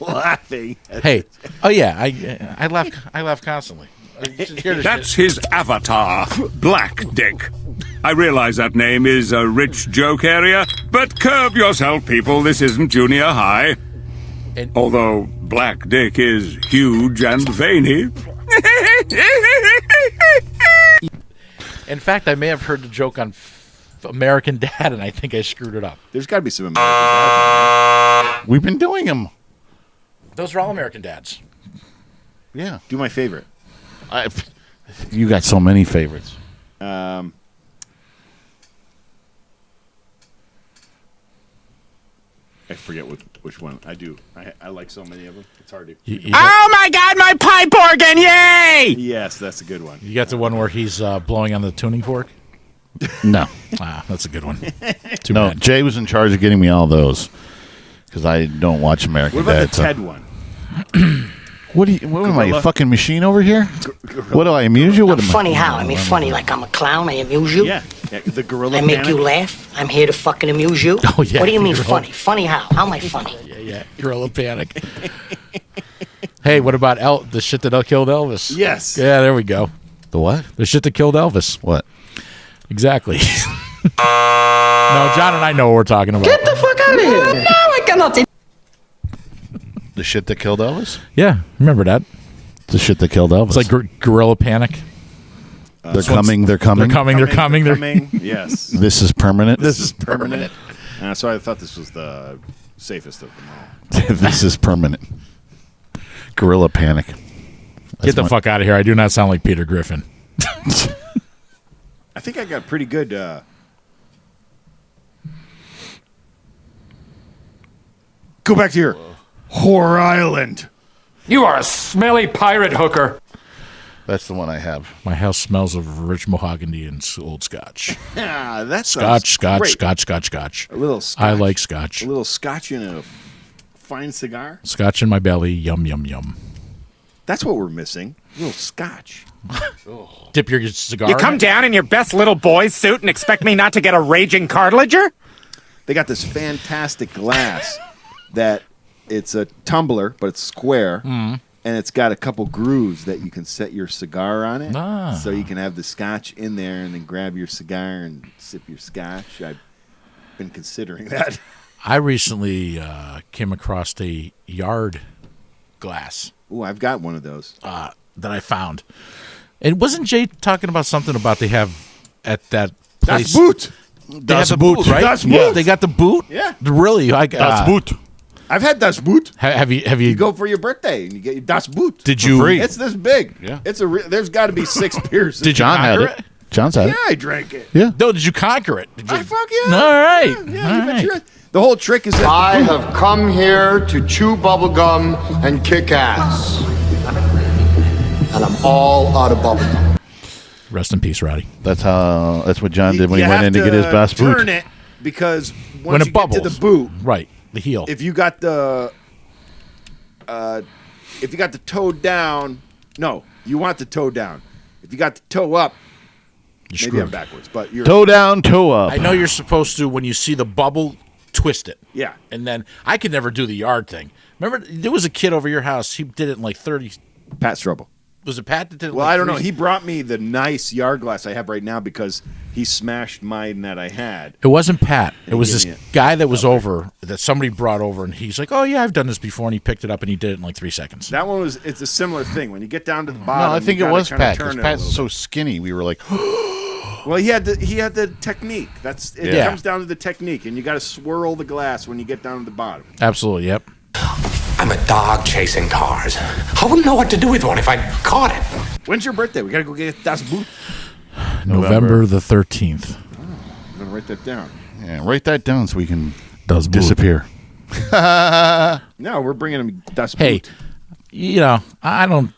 Speaker 4: Laughing.
Speaker 3: Hey, oh yeah, I laugh constantly.
Speaker 7: That's his avatar, Black Dick. I realize that name is a rich joke area, but curb yourself, people. This isn't junior high. Although Black Dick is huge and veiny.
Speaker 3: In fact, I may have heard the joke on American Dad, and I think I screwed it up.
Speaker 4: There's got to be some American Dads.
Speaker 1: We've been doing them.
Speaker 3: Those are all American Dads.
Speaker 1: Yeah.
Speaker 4: Do my favorite.
Speaker 1: You got so many favorites.
Speaker 4: I forget which one. I do. I like so many of them. It's hard to.
Speaker 10: Oh my God, my pipe organ! Yay!
Speaker 4: Yes, that's a good one.
Speaker 3: You got the one where he's blowing on the tuning fork?
Speaker 1: No.
Speaker 3: That's a good one.
Speaker 1: No,
Speaker 3: bad.
Speaker 1: Jay was in charge of getting me all those because I don't watch American
Speaker 4: What about
Speaker 1: Dad.
Speaker 4: the Ted one?
Speaker 1: What am I, a fucking machine over here? What do I amuse you? What am
Speaker 17: Funny how? I mean, funny like I'm a clown. I amuse you.
Speaker 4: Yeah, the gorilla.
Speaker 17: I make
Speaker 4: panic.
Speaker 17: you laugh. I'm here to fucking amuse you.
Speaker 3: Oh, yeah.
Speaker 17: What do you mean
Speaker 3: Gorilla.
Speaker 17: funny? Funny how? How am I funny?
Speaker 3: Yeah. Gorilla Panic. Hey, what about the shit that killed Elvis?
Speaker 4: Yes.
Speaker 3: Yeah, there we go.
Speaker 1: The what?
Speaker 3: The shit that killed Elvis.
Speaker 1: What?
Speaker 3: Exactly. No, John and I know what we're talking about.
Speaker 17: Get the fuck out of here! No, I cannot.
Speaker 1: The shit that killed Elvis?
Speaker 3: Yeah, remember that.
Speaker 1: The shit that killed Elvis.
Speaker 3: It's like Gorilla Panic.
Speaker 1: They're coming. They're coming.
Speaker 3: They're coming.
Speaker 4: Yes.
Speaker 1: This is permanent.
Speaker 3: This is permanent.
Speaker 4: So I thought this was the safest of them all.
Speaker 1: This is permanent. Gorilla Panic.
Speaker 3: Get the fuck out of here. I do not sound like Peter Griffin.
Speaker 4: I think I got pretty good. Go back to your Whore Island.
Speaker 13: You are a smelly pirate hooker.
Speaker 1: That's the one I have.
Speaker 3: My house smells of rich mahogany and old scotch.
Speaker 4: Yeah, that's
Speaker 3: Scotch.
Speaker 4: A little scotch.
Speaker 3: I like scotch.
Speaker 4: A little scotch in a fine cigar.
Speaker 3: Scotch in my belly. Yum, yum, yum.
Speaker 4: That's what we're missing. A little scotch.
Speaker 3: Dip your cigar.
Speaker 10: You come down in your best little boy's suit and expect me not to get a raging cartilager?
Speaker 4: They got this fantastic glass that it's a tumbler, but it's square. And it's got a couple grooves that you can set your cigar on it. So you can have the scotch in there and then grab your cigar and sip your scotch. I've been considering that.
Speaker 3: I recently came across a yard glass.
Speaker 4: Ooh, I've got one of those.
Speaker 3: That I found. And wasn't Jay talking about something about they have at that place?
Speaker 4: Das Boot.
Speaker 3: They have the boot, right?
Speaker 4: Das Boot.
Speaker 3: Yeah, they got the boot?
Speaker 4: Yeah.
Speaker 3: Really?
Speaker 1: Das Boot.
Speaker 4: I've had Das Boot.
Speaker 3: Have you
Speaker 4: You go for your birthday and you get your Das Boot.
Speaker 3: Did you?
Speaker 1: free.
Speaker 4: It's this big.
Speaker 1: Yeah.
Speaker 4: It's there's got to be 6 beers.
Speaker 3: Did
Speaker 1: John had
Speaker 3: conquer
Speaker 1: it. John's had
Speaker 4: Yeah,
Speaker 1: it.
Speaker 4: I drank it.
Speaker 1: Yeah.
Speaker 3: No, did you conquer it? Did you?
Speaker 4: Fuck yeah.
Speaker 3: All right.
Speaker 4: Yeah,
Speaker 3: All
Speaker 4: you bet
Speaker 3: right.
Speaker 4: you're right. The whole trick is that
Speaker 18: I have come here to chew bubblegum and kick ass. And I'm all out of bubblegum.
Speaker 3: Rest in peace, Roddy.
Speaker 1: That's what John did when
Speaker 4: you
Speaker 1: he went
Speaker 4: have
Speaker 1: in to get his best boot.
Speaker 4: turn it because once
Speaker 3: When it
Speaker 4: you get to
Speaker 3: bubbles.
Speaker 4: the boot,
Speaker 3: Right. The heel.
Speaker 4: if you got the toe down, no, you want the toe down. If you got the toe up,
Speaker 3: You're
Speaker 4: maybe I'm
Speaker 3: screwed.
Speaker 4: backwards, but you're
Speaker 1: Toe down, toe up.
Speaker 3: I know you're supposed to, when you see the bubble, twist it.
Speaker 4: Yeah.
Speaker 3: And then I could never do the yard thing. Remember, there was a kid over your house. He did it in like 30.
Speaker 4: Pat Strubble.
Speaker 3: Was it Pat that did it?
Speaker 4: Well,
Speaker 3: like
Speaker 4: I don't know.
Speaker 3: 30?
Speaker 4: He brought me the nice yard glass I have right now because he smashed mine that I had.
Speaker 3: It wasn't Pat.
Speaker 4: And
Speaker 3: It was
Speaker 4: he
Speaker 3: this
Speaker 4: gave me it.
Speaker 3: guy that was over, that somebody brought over, and he's like, oh, yeah, I've done this before. And he picked it up, and he did it in like 3 seconds.
Speaker 4: That one it's a similar thing. When you get down to the
Speaker 1: No,
Speaker 4: bottom,
Speaker 1: I think
Speaker 4: you
Speaker 1: it
Speaker 4: gotta
Speaker 1: was
Speaker 4: kinda
Speaker 1: Pat
Speaker 4: turn
Speaker 1: because
Speaker 4: it a
Speaker 1: Pat's
Speaker 4: little
Speaker 1: so skinny. We were like,
Speaker 4: bit. Well, he had the technique. It
Speaker 3: Yeah.
Speaker 4: comes down to the technique, and you got to swirl the glass when you get down to the bottom.
Speaker 3: Absolutely, yep.
Speaker 16: I'm a dog chasing cars. I wouldn't know what to do with one if I caught it.
Speaker 4: When's your birthday? We got to go get Das Boot.
Speaker 3: November the 13th.
Speaker 4: I'm going to write that down.
Speaker 1: yeah, write that down so we can
Speaker 3: Das Boot.
Speaker 1: disappear.
Speaker 4: No, we're bringing him Das Boot.
Speaker 3: Hey, you know, I don't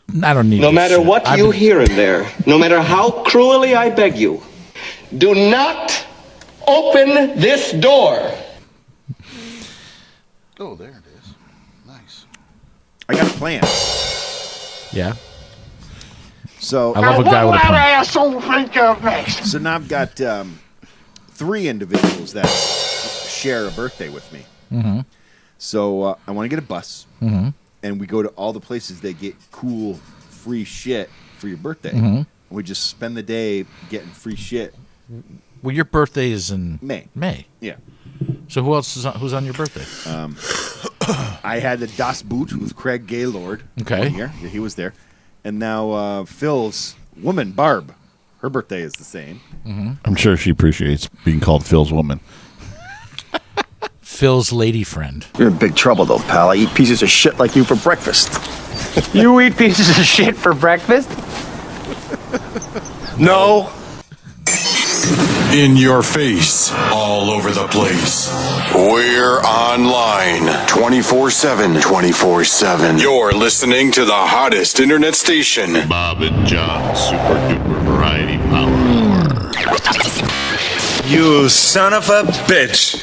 Speaker 3: need
Speaker 19: No
Speaker 3: this
Speaker 19: matter
Speaker 3: shit.
Speaker 19: what
Speaker 3: I've
Speaker 19: you
Speaker 3: been-
Speaker 19: hear in there, no matter how cruelly I beg you,
Speaker 11: Do not open this door.
Speaker 1: Oh, there it is. Nice.
Speaker 4: I got a plan.
Speaker 3: Yeah.
Speaker 4: So
Speaker 3: I love a guy with a plan.
Speaker 11: asshole think of next?
Speaker 4: So now I've got 3 individuals that share a birthday with me.
Speaker 3: Mm-hmm.
Speaker 4: So I want to get a bus,
Speaker 3: Mm-hmm.
Speaker 4: and we go to all the places they get cool, free shit for your birthday.
Speaker 3: Mm-hmm.
Speaker 4: We just spend the day getting free shit.
Speaker 3: Well, your birthday is in
Speaker 4: May. Yeah.
Speaker 3: So who's on your birthday?
Speaker 4: I had the Das Boot with Craig Gaylord.
Speaker 3: Okay.
Speaker 4: 1 year. Yeah, he was there. And now Phil's woman, Barb, her birthday is the same.
Speaker 3: Mm-hmm.
Speaker 1: I'm sure she appreciates being called Phil's woman.
Speaker 3: Phil's lady friend.
Speaker 8: You're in big trouble, though, pal. I eat pieces of shit like you for breakfast.
Speaker 16: You eat pieces of shit for breakfast?
Speaker 8: No.
Speaker 19: In your face, all over the place. We're online 24/7. 24/7. You're listening to the hottest internet station.
Speaker 1: Bob and John Super Duper Variety Power Hour.
Speaker 19: You son of a bitch.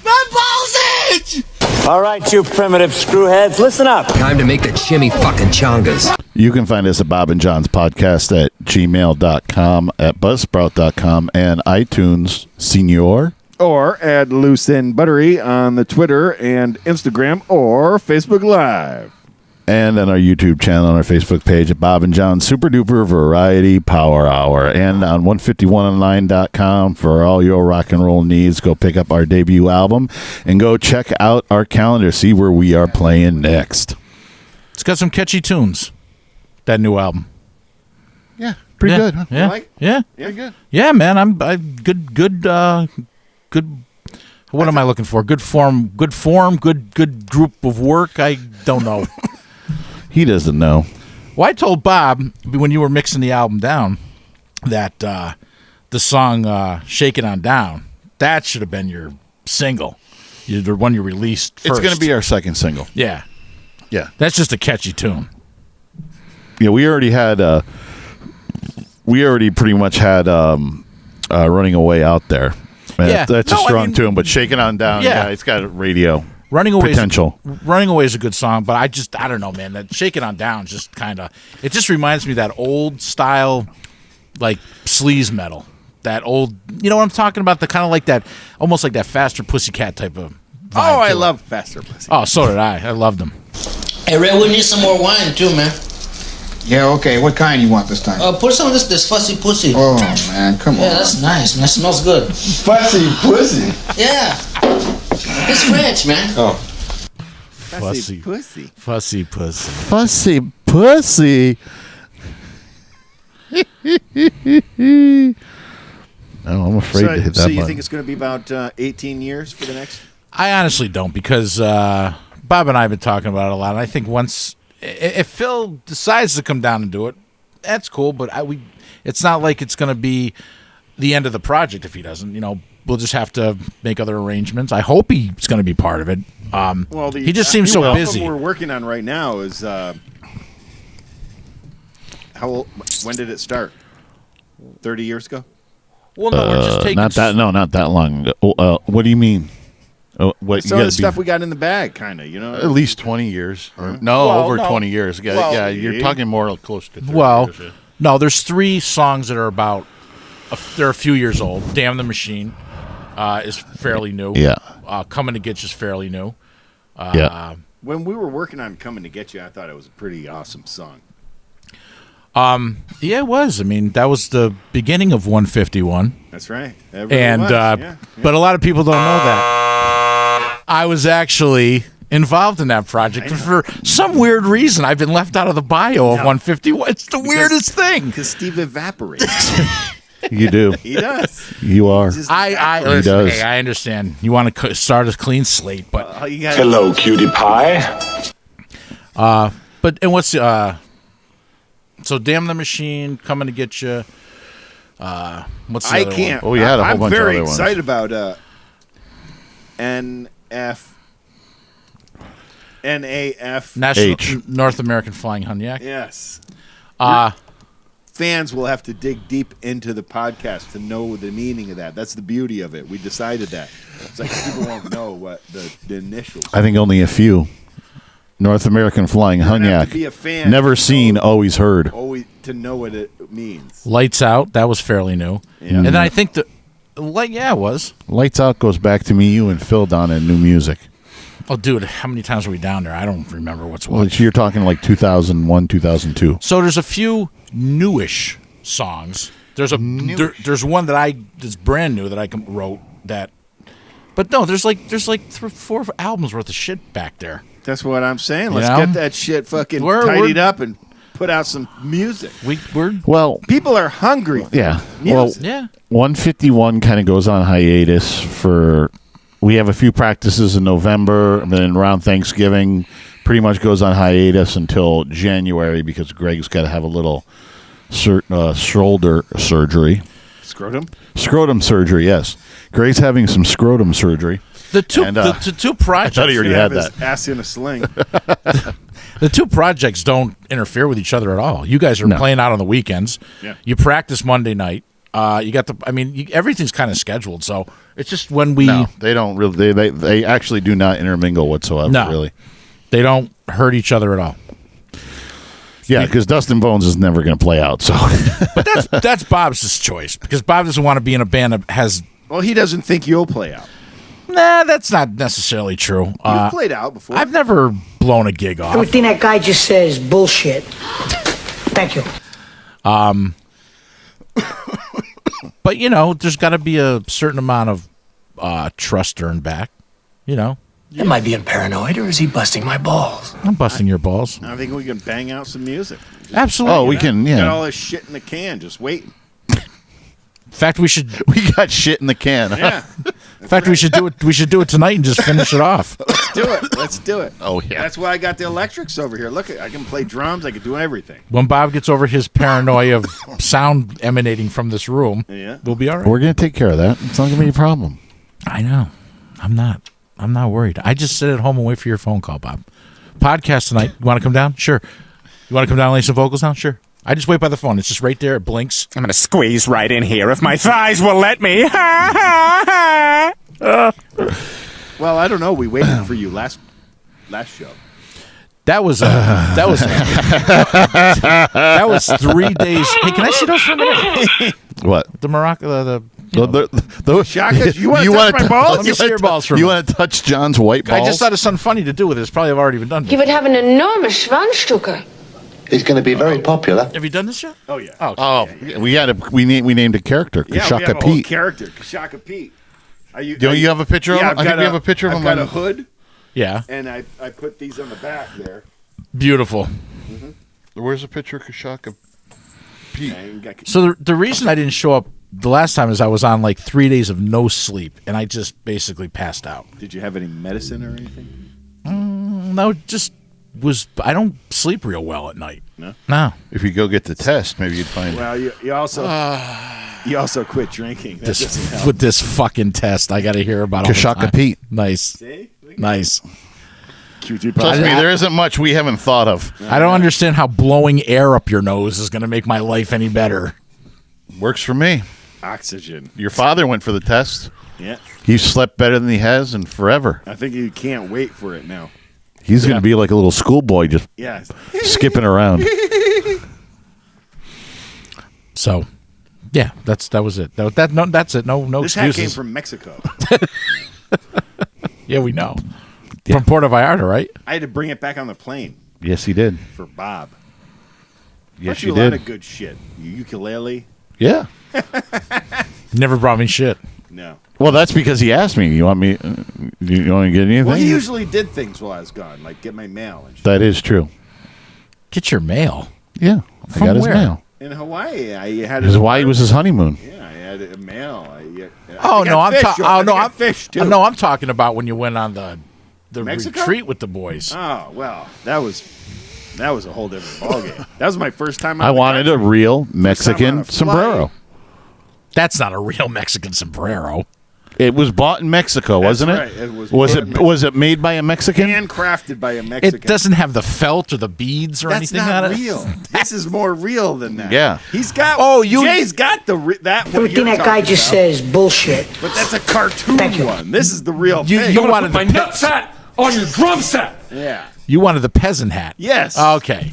Speaker 11: My balls itch!
Speaker 16: All right, you primitive screwheads, listen up.
Speaker 9: Time to make the chimmy fucking chongas.
Speaker 1: You can find us at Bob and John's podcast at gmail.com, at buzzsprout.com, and iTunes, Senior.
Speaker 4: Or at Loose and Buttery on the Twitter and Instagram or Facebook Live.
Speaker 1: And on our YouTube channel and our Facebook page at Bob and John Super Duper Variety Power Hour. And on 151online.com for all your rock and roll needs. Go pick up our debut album and go check out our calendar. See where we are playing next.
Speaker 3: It's got some catchy tunes, that new album.
Speaker 1: Yeah, pretty good. Huh?
Speaker 3: Yeah,
Speaker 4: Like?
Speaker 3: yeah,
Speaker 4: Yeah, good.
Speaker 3: yeah, man. I'm good. What am I looking for? Good form. Good group of work. I don't know.
Speaker 1: He doesn't know.
Speaker 3: Well, I told Bob when you were mixing the album down that the song "Shake It On Down" that should have been your single, the one you released first.
Speaker 1: It's going to be our second single.
Speaker 3: Yeah,
Speaker 1: Yeah.
Speaker 3: that's just a catchy tune.
Speaker 1: Yeah, we already pretty much had Running Away out there.
Speaker 3: Yeah.
Speaker 1: That's a
Speaker 3: No, I
Speaker 1: strong
Speaker 3: mean-
Speaker 1: tune, but Shaking On Down,
Speaker 3: Yeah.
Speaker 1: yeah, it's got a radio
Speaker 3: Running Away
Speaker 1: potential.
Speaker 3: Running Away is a good song, but I don't know, man. That Shake It On Down just kind of, it just reminds me of that old style, like sleaze metal. That old, you know what I'm talking about? The kind of like that, almost like that Faster Pussycat type of vibe.
Speaker 4: Oh, I
Speaker 3: to it.
Speaker 4: love Faster Pussy.
Speaker 3: Oh, so did I. I loved them.
Speaker 20: Hey, Ray, we need some more wine, too, man.
Speaker 21: Yeah, okay. What kind you want this time?
Speaker 20: Put some of this fussy pussy.
Speaker 21: Oh, man, come on.
Speaker 20: Yeah, that's nice, man. That smells good.
Speaker 21: Fussy pussy?
Speaker 20: Yeah. It's French, man.
Speaker 21: Oh.
Speaker 3: Fussy
Speaker 4: pussy.
Speaker 3: Fussy pussy.
Speaker 1: Fussy pussy. I'm afraid to hit that
Speaker 4: So you
Speaker 1: button.
Speaker 4: think it's going to be about 18 years for the next?
Speaker 3: I honestly don't, because Bob and I have been talking about it a lot. And I think once, if Phil decides to come down and do it, that's cool. But it's not like it's going to be the end of the project if he doesn't. You know, we'll just have to make other arrangements. I hope he's going to be part of it.
Speaker 4: Well,
Speaker 3: he just seems so busy.
Speaker 4: What we're working on right now is when did it start? 30 years ago?
Speaker 3: Well, no, we're just taking
Speaker 1: not that long ago. What do you mean? What
Speaker 4: Some of the stuff we got in the bag, kind of, you know?
Speaker 1: At least 20 years. Or, over 20 years. Yeah,
Speaker 4: Well,
Speaker 1: yeah, you're talking more close to 30
Speaker 3: Well,
Speaker 1: years. Yeah.
Speaker 3: no, there's 3 songs that are about, they're a few years old. Damn the Machine is fairly new.
Speaker 1: Yeah.
Speaker 3: Coming to Get You is fairly new.
Speaker 1: Yeah.
Speaker 4: When we were working on Coming to Get You, I thought it was a pretty awesome song.
Speaker 3: Yeah, it was. I mean, that was the beginning of 151.
Speaker 4: That's right.
Speaker 3: And but a lot of people don't know that I was actually involved in that project for some weird reason. I've been left out of the bio of 151. It's the weirdest thing.
Speaker 4: Because Steve evaporates.
Speaker 1: You do.
Speaker 4: He does.
Speaker 1: You are.
Speaker 3: He
Speaker 1: does.
Speaker 3: Hey, I understand. You want to start a clean slate, but
Speaker 12: Hello, cutie pie.
Speaker 3: but and what's So Damn the Machine, Coming to Get You. What's the
Speaker 4: I
Speaker 3: other
Speaker 4: can't.
Speaker 3: one?
Speaker 1: Oh, yeah, a whole
Speaker 4: I'm
Speaker 1: bunch of
Speaker 4: very
Speaker 1: other ones.
Speaker 4: excited about NAF.
Speaker 3: National North American Flying Hunyak.
Speaker 4: Yes.
Speaker 3: Fans
Speaker 4: will have to dig deep into the podcast to know the meaning of that. That's the beauty of it. We decided that. It's like people won't know what the initials.
Speaker 1: I think only a few. North American Flying
Speaker 4: have to
Speaker 1: Hunyak.
Speaker 4: be a fan
Speaker 1: Never
Speaker 4: to
Speaker 1: seen, always heard.
Speaker 4: Always to know what it means.
Speaker 3: Lights Out, that was fairly new.
Speaker 1: Yeah.
Speaker 3: And then I think it was.
Speaker 1: Lights Out goes back to me, you, and Phil down in New Music.
Speaker 3: Oh, dude, how many times were we down there? I don't remember what's
Speaker 1: Well,
Speaker 3: what.
Speaker 1: you're talking like 2001, 2002.
Speaker 3: So there's a few newish songs. There's there's one that's brand new that I wrote that. But no, there's like 4 albums worth of shit back there.
Speaker 4: That's what I'm saying. Let's
Speaker 3: You know?
Speaker 4: get that shit fucking
Speaker 3: We're-
Speaker 4: tidied up and put out some music.
Speaker 1: Well,
Speaker 4: People are hungry. For
Speaker 1: yeah.
Speaker 4: music.
Speaker 1: Well, 151 kind of goes on hiatus for. We have a few practices in November, and then around Thanksgiving, pretty much goes on hiatus until January because Greg's got to have a little shoulder surgery. Scrotum surgery, yes. Greg's having some scrotum surgery.
Speaker 3: The two
Speaker 1: I
Speaker 3: projects.
Speaker 1: thought he already had that.
Speaker 4: Ass in a sling.
Speaker 3: The two projects don't interfere with each other at all. You guys are playing out on the weekends.
Speaker 4: Yeah.
Speaker 3: You practice Monday night. You got everything's kind of scheduled. So it's just when we.
Speaker 1: No, they don't really. They actually do not intermingle whatsoever.
Speaker 3: No.
Speaker 1: Really,
Speaker 3: they don't hurt each other at all.
Speaker 1: Yeah, because Dustin Bones is never going to play out. So,
Speaker 3: but that's Bob's choice because Bob doesn't want to be in a band that has.
Speaker 4: Well, he doesn't think you'll play out.
Speaker 3: Nah, that's not necessarily true.
Speaker 4: You've played out before.
Speaker 3: I've never blown a gig off.
Speaker 17: Everything that guy just says is bullshit. Thank you.
Speaker 3: But there's got to be a certain amount of trust earned back.
Speaker 16: Am I being paranoid or is he busting my balls?
Speaker 3: I'm busting your balls.
Speaker 4: I think we can bang out some music.
Speaker 3: Absolutely.
Speaker 1: Oh, we can.
Speaker 4: Got
Speaker 1: Yeah.
Speaker 4: all this shit in the can, just waiting.
Speaker 3: In fact, we
Speaker 1: got shit in the can.
Speaker 4: Yeah.
Speaker 3: In fact, we should do it. We should do it tonight and just finish it off.
Speaker 4: Let's do it.
Speaker 1: Oh yeah.
Speaker 4: That's why I got the electrics over here. Look, I can play drums. I can do everything.
Speaker 3: When Bob gets over his paranoia of sound emanating from this room, we'll be all right.
Speaker 1: We're going to take care of that. It's not going to be a problem.
Speaker 3: I know. I'm not worried. I just sit at home and wait for your phone call, Bob. Podcast tonight. You want to come down? Sure. You want to come down and lay some vocals down? Sure. I just wait by the phone. It's just right there. It blinks.
Speaker 10: I'm going to squeeze right in here if my thighs will let me.
Speaker 4: Well, I don't know. We waited for you last show.
Speaker 3: That was 3 days. Hey, can I see those for a minute?
Speaker 1: What?
Speaker 3: The Morocco,
Speaker 4: Shaka, you want to touch my balls?
Speaker 3: Let me see your balls for a
Speaker 1: You
Speaker 3: minute.
Speaker 1: want to touch John's white balls?
Speaker 3: I just thought of something funny to do with it. It's probably already been done.
Speaker 5: He would have an enormous Schwanzstücke.
Speaker 8: He's going to be very popular.
Speaker 3: Have you done this yet?
Speaker 4: Oh yeah.
Speaker 3: Oh,
Speaker 1: we named a character,
Speaker 4: Yeah, we
Speaker 1: Kashaka
Speaker 4: have a whole
Speaker 1: Pete.
Speaker 4: character, Kashaka Pete.
Speaker 1: Do you have a picture of him? I think we have a picture of him.
Speaker 4: I've got a hood.
Speaker 3: Yeah.
Speaker 4: And I put these on the back there.
Speaker 3: Beautiful.
Speaker 1: Where's the picture of Kashaka Pete?
Speaker 3: So the reason I didn't show up the last time is I was on like 3 days of no sleep, and I just basically passed out.
Speaker 4: Did you have any medicine or anything?
Speaker 3: No, just I don't sleep real well at night.
Speaker 4: No.
Speaker 1: If you go get the test, maybe you'd find it.
Speaker 4: Well, you also quit drinking. That doesn't help.
Speaker 3: With this fucking test, I got to hear about all the
Speaker 1: Kashaka
Speaker 3: time.
Speaker 1: Pete.
Speaker 3: Nice.
Speaker 4: See?
Speaker 3: Nice.
Speaker 4: QT
Speaker 1: Trust me, there isn't much we haven't thought of.
Speaker 3: I don't understand how blowing air up your nose is going to make my life any better.
Speaker 1: Works for me.
Speaker 4: Oxygen.
Speaker 1: Your father went for the test.
Speaker 4: Yeah.
Speaker 1: He slept better than he has in forever.
Speaker 4: I think you can't wait for it now.
Speaker 1: He's going to be like a little schoolboy just skipping around.
Speaker 3: So, yeah, that was it. That's it. No
Speaker 4: This hat
Speaker 3: excuses.
Speaker 4: came from Mexico.
Speaker 3: Yeah, we know. From Puerto Vallarta, right?
Speaker 4: I had to bring it back on the plane
Speaker 1: Yes, he did.
Speaker 4: for Bob.
Speaker 1: Yes,
Speaker 4: Bunch
Speaker 1: you
Speaker 4: of a lot
Speaker 1: did.
Speaker 4: of good shit. Ukulele.
Speaker 1: Yeah.
Speaker 3: Never brought me shit.
Speaker 4: No.
Speaker 1: Well, that's because he asked me. You want me? You want to get anything?
Speaker 4: Well, he usually did things while I was gone, like get my mail and shit.
Speaker 1: That is true.
Speaker 3: Get your mail.
Speaker 1: Yeah, I
Speaker 3: From
Speaker 1: got his
Speaker 3: where?
Speaker 1: mail.
Speaker 4: In Hawaii, I had
Speaker 1: His Hawaii was his honeymoon.
Speaker 4: Yeah, I had a mail.
Speaker 3: Oh no, I'm talking. Oh no, I'm
Speaker 4: fish too.
Speaker 3: No, I'm talking about when you went on the
Speaker 4: Mexico?
Speaker 3: retreat with the boys.
Speaker 4: Oh well, that was That was a whole different ballgame. That was my first time.
Speaker 1: I wanted a real Mexican sombrero.
Speaker 3: That's not a real Mexican sombrero.
Speaker 1: It was bought in Mexico, wasn't
Speaker 4: right.
Speaker 1: it?
Speaker 4: Was
Speaker 1: it made by a Mexican?
Speaker 4: Handcrafted by a Mexican.
Speaker 3: It doesn't have the felt or the beads or
Speaker 4: That's
Speaker 3: anything
Speaker 4: not
Speaker 3: on it.
Speaker 4: real. This is more real than that.
Speaker 1: Yeah.
Speaker 4: He's got. Jay's got that.
Speaker 17: Everything that guy just said is bullshit.
Speaker 4: But that's a cartoon one. This is the real thing.
Speaker 3: You wanted
Speaker 13: my nutsack on your drum set.
Speaker 4: Yeah.
Speaker 3: You wanted the peasant hat.
Speaker 4: Yes.
Speaker 3: Okay.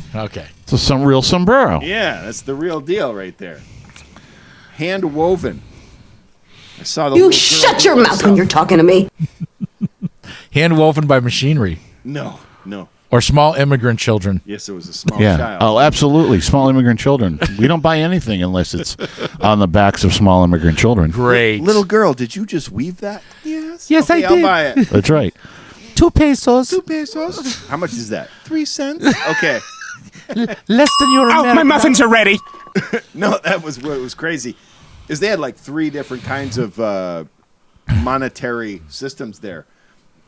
Speaker 1: So some real sombrero.
Speaker 4: Yeah, that's the real deal right there. Hand woven. I saw the.
Speaker 5: You shut your mouth when you're talking to me.
Speaker 3: Hand woven by machinery.
Speaker 4: No.
Speaker 3: Or small immigrant children.
Speaker 4: Yes, it was a small
Speaker 1: Yeah.
Speaker 4: child.
Speaker 1: Oh, absolutely. Small immigrant children. We don't buy anything unless it's on the backs of small immigrant children.
Speaker 3: Great.
Speaker 4: Little girl, did you just weave that? Yes.
Speaker 3: Yes,
Speaker 4: okay,
Speaker 3: I did.
Speaker 4: I'll buy it.
Speaker 1: That's right.
Speaker 3: 2 pesos.
Speaker 4: 2 pesos. How much is that? 3 cents. Okay.
Speaker 3: Less than your
Speaker 10: Oh, my muffins are ready.
Speaker 4: No, that was what was crazy. Is they had like 3 different kinds of monetary systems there,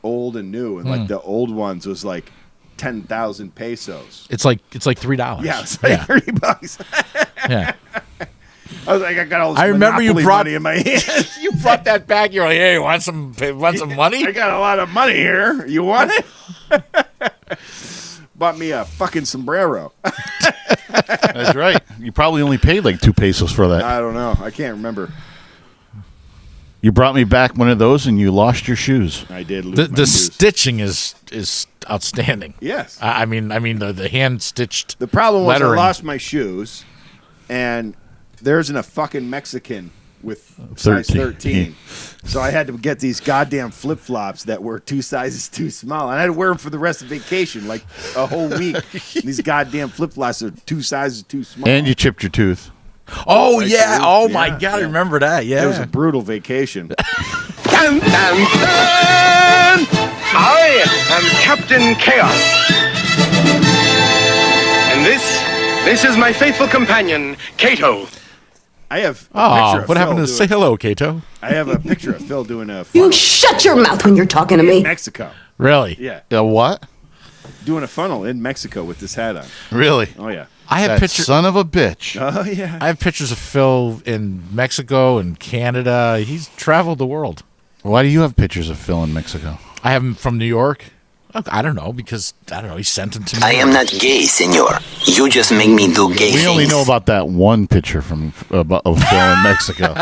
Speaker 4: old and new, and like the old ones was like 10,000 pesos.
Speaker 3: It's like $3.
Speaker 4: Yeah, it's like $30.
Speaker 3: Yeah.
Speaker 4: I was like, I got all this
Speaker 3: I remember you
Speaker 4: Monopoly
Speaker 3: brought
Speaker 4: money in my hand.
Speaker 3: You brought that back. You're like, hey, want some money?
Speaker 4: I got a lot of money here. You want it? Bought me a fucking sombrero.
Speaker 1: That's right. You probably only paid like 2 pesos for that.
Speaker 4: I don't know. I can't remember.
Speaker 1: You brought me back one of those and you lost your shoes.
Speaker 4: I did lose
Speaker 3: The
Speaker 4: my shoes.
Speaker 3: stitching is outstanding.
Speaker 4: Yes.
Speaker 3: I mean the hand stitched.
Speaker 4: The problem was
Speaker 3: lettering.
Speaker 4: I lost my shoes, and there isn't a fucking Mexican with size 13. So I had to get these goddamn flip-flops that were 2 sizes too small. And I had to wear them for the rest of vacation, like a whole week. These goddamn flip-flops are 2 sizes too small.
Speaker 1: And you chipped your tooth.
Speaker 3: Oh, yeah.
Speaker 4: Tooth.
Speaker 3: Oh, my
Speaker 4: Yeah,
Speaker 3: God. I
Speaker 4: yeah.
Speaker 3: remember that. Yeah.
Speaker 4: It was a brutal vacation.
Speaker 10: Dun, dun, dun! I am Captain Chaos. And this is my faithful companion, Kato.
Speaker 4: I have a
Speaker 3: Oh,
Speaker 4: picture of
Speaker 3: what happened
Speaker 4: Phil
Speaker 3: to say hello, Kato?
Speaker 4: I have a picture of Phil doing a
Speaker 5: You
Speaker 4: funnel
Speaker 5: shut your mouth when you're talking to
Speaker 4: in
Speaker 5: me.
Speaker 4: Mexico.
Speaker 3: Really?
Speaker 4: Yeah.
Speaker 1: What?
Speaker 4: Doing a funnel in Mexico with this hat on.
Speaker 1: Really?
Speaker 4: Oh, yeah.
Speaker 3: I have
Speaker 1: That
Speaker 3: pictures.
Speaker 1: son of a bitch.
Speaker 4: Oh, yeah.
Speaker 3: I have pictures of Phil in Mexico and Canada. He's traveled the world.
Speaker 1: Why do you have pictures of Phil in Mexico?
Speaker 3: I have him from New York. I don't know because he sent them to me.
Speaker 9: I am not gay, senor. You just make me do gay
Speaker 1: We
Speaker 9: things.
Speaker 1: only know about that one picture from of Phil in Mexico.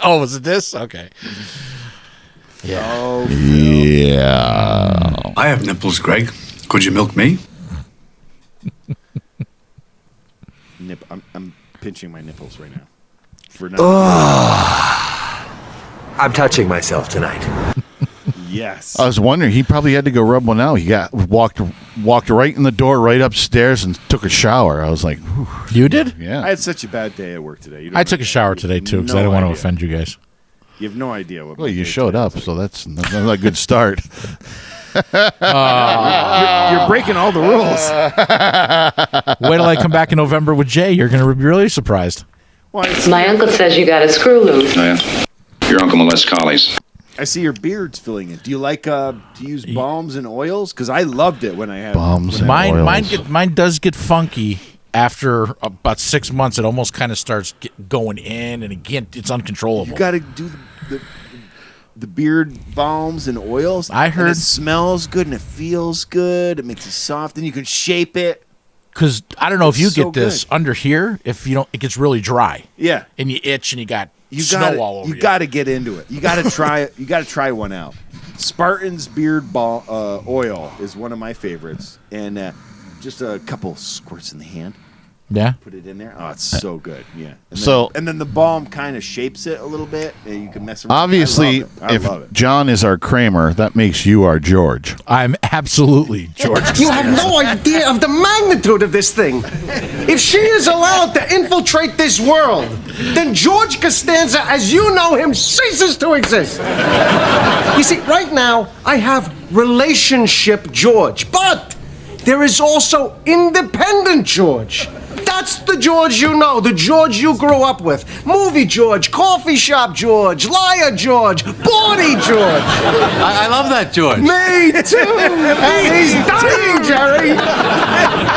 Speaker 3: Oh, was it this? Okay. Yeah.
Speaker 4: Oh,
Speaker 1: Yeah.
Speaker 8: I have nipples, Greg. Could you milk me?
Speaker 4: I'm pinching my nipples right now. For now.
Speaker 16: I'm touching myself tonight.
Speaker 4: Yes.
Speaker 1: I was wondering, he probably had to go rub one out. He walked right in the door, right upstairs, and took a shower. I was like, whew.
Speaker 3: You did?
Speaker 1: Yeah.
Speaker 4: I had such a bad day at work today. You don't
Speaker 3: I took a shower today too because I didn't want to offend you guys.
Speaker 4: You have no idea what.
Speaker 1: Well, you showed up, so that's not a good start.
Speaker 4: You're breaking all the rules.
Speaker 3: Wait till I come back in November with Jay. You're going to be really surprised.
Speaker 5: My uncle says you got a screw loose.
Speaker 6: Oh, yeah. Your Uncle Molest Collies.
Speaker 4: I see your beard's filling it. Do you like to use balms and oils? Because I loved it when I had
Speaker 1: Balms and
Speaker 3: Mine does get funky after about 6 months. It almost kind of starts going in, and again, it's uncontrollable.
Speaker 4: You got to do the beard balms and oils.
Speaker 3: I heard
Speaker 4: and it smells good and it feels good. It makes it soft, and you can shape it.
Speaker 3: Because I don't know if you
Speaker 4: It's so
Speaker 3: get this
Speaker 4: good.
Speaker 3: under here. If you don't, it gets really dry.
Speaker 4: Yeah,
Speaker 3: and you itch, and you got snow
Speaker 4: gotta,
Speaker 3: all over you.
Speaker 4: You got to get into it. You got to try it. You got to try one out. Spartan's beard ball oil is one of my favorites, and just a couple squirts in the hand.
Speaker 3: Yeah.
Speaker 4: Put it in there. Oh, it's so good. Yeah. And then the balm kind of shapes it a little bit, and you can mess around.
Speaker 1: Obviously,
Speaker 4: I love it.
Speaker 1: John is our Kramer, that makes you our George.
Speaker 3: I'm absolutely George.
Speaker 2: You have no idea of the magnitude of this thing. If she is allowed to infiltrate this world, then George Costanza, as you know him, ceases to exist. You see, right now, I have relationship George, but there is also independent George. That's That's the George you know, the George you grew up with. Movie George, coffee shop George, liar George, bawdy George.
Speaker 14: I love that George.
Speaker 2: Me too. And he's dying, Jerry.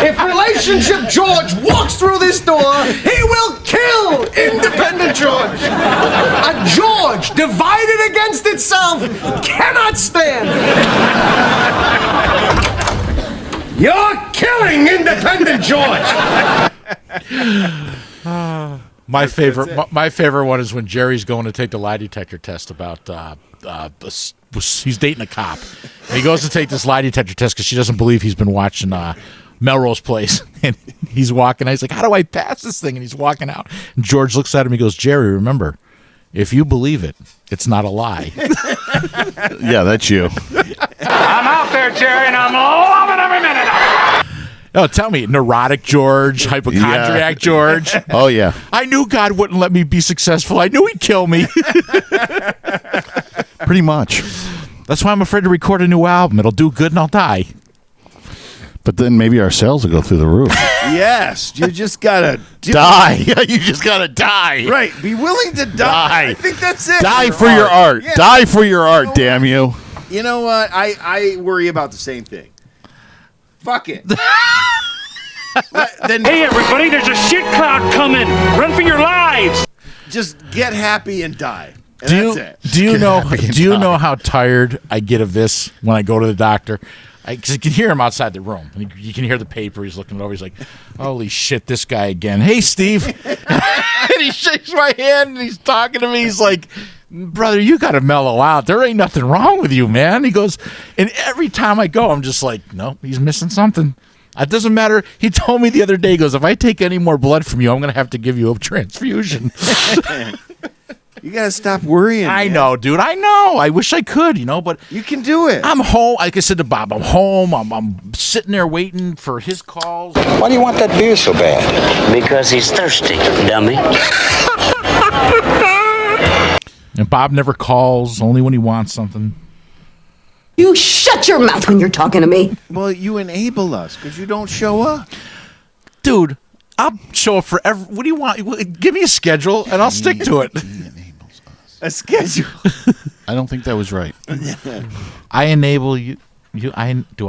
Speaker 2: If relationship George walks through this door, he will kill independent George. A George divided against itself cannot stand. You're killing independent George.
Speaker 3: My favorite one is when Jerry's going to take the lie detector test about he's dating a cop. And he goes to take this lie detector test because she doesn't believe he's been watching Melrose Place. And he's walking out. He's like, how do I pass this thing? And he's walking out. And George looks at him. He goes, Jerry, remember, if you believe it, it's not a lie.
Speaker 1: Yeah, that's you.
Speaker 13: I'm out there, Jerry, and I'm loving every minute of it.
Speaker 3: Oh, tell me, neurotic George, hypochondriac George.
Speaker 1: Oh, yeah.
Speaker 3: I knew God wouldn't let me be successful. I knew he'd kill me.
Speaker 1: Pretty much.
Speaker 3: That's why I'm afraid to record a new album. It'll do good and I'll die.
Speaker 1: But then maybe our sales will go through the roof.
Speaker 4: Yes, you just gotta
Speaker 1: die. You just gotta die.
Speaker 4: Right, be willing to die. I think that's it.
Speaker 1: Die for your art.
Speaker 4: Yeah.
Speaker 1: Die for your art, damn you.
Speaker 4: You know what? I worry about the same thing. Fuck it. Then
Speaker 13: Hey, everybody, there's a shit cloud coming. Run for your lives.
Speaker 4: just get happy and die. And
Speaker 3: Do
Speaker 4: that's it.
Speaker 3: you know how tired I get of this when I go to the doctor? Because you can hear him outside the room. And you can hear the paper. He's looking it over. He's like, holy shit, this guy again. Hey, Steve. And he shakes my hand and he's talking to me. He's like, brother, you got to mellow out. There ain't nothing wrong with you, man. He goes, and every time I go, I'm just like, no, he's missing something. It doesn't matter. He told me the other day, he goes, if I take any more blood from you, I'm going to have to give you a transfusion.
Speaker 4: You gotta stop worrying.
Speaker 3: I
Speaker 4: man.
Speaker 3: know, dude. I know. I wish I could, but
Speaker 4: you can do it.
Speaker 3: I'm home. Like I said to Bob, I'm home. I'm sitting there waiting for his calls.
Speaker 16: Why do you want that beer so bad? Because he's thirsty, dummy.
Speaker 3: And Bob never calls, only when he wants something.
Speaker 22: You shut your mouth when you're talking to me.
Speaker 4: Well, you enable us because you don't show up.
Speaker 3: Dude, I'll show up for every. What do you want? Give me a schedule and I'll stick to it.
Speaker 4: A schedule.
Speaker 1: I don't think that was right.
Speaker 3: I enable you. Do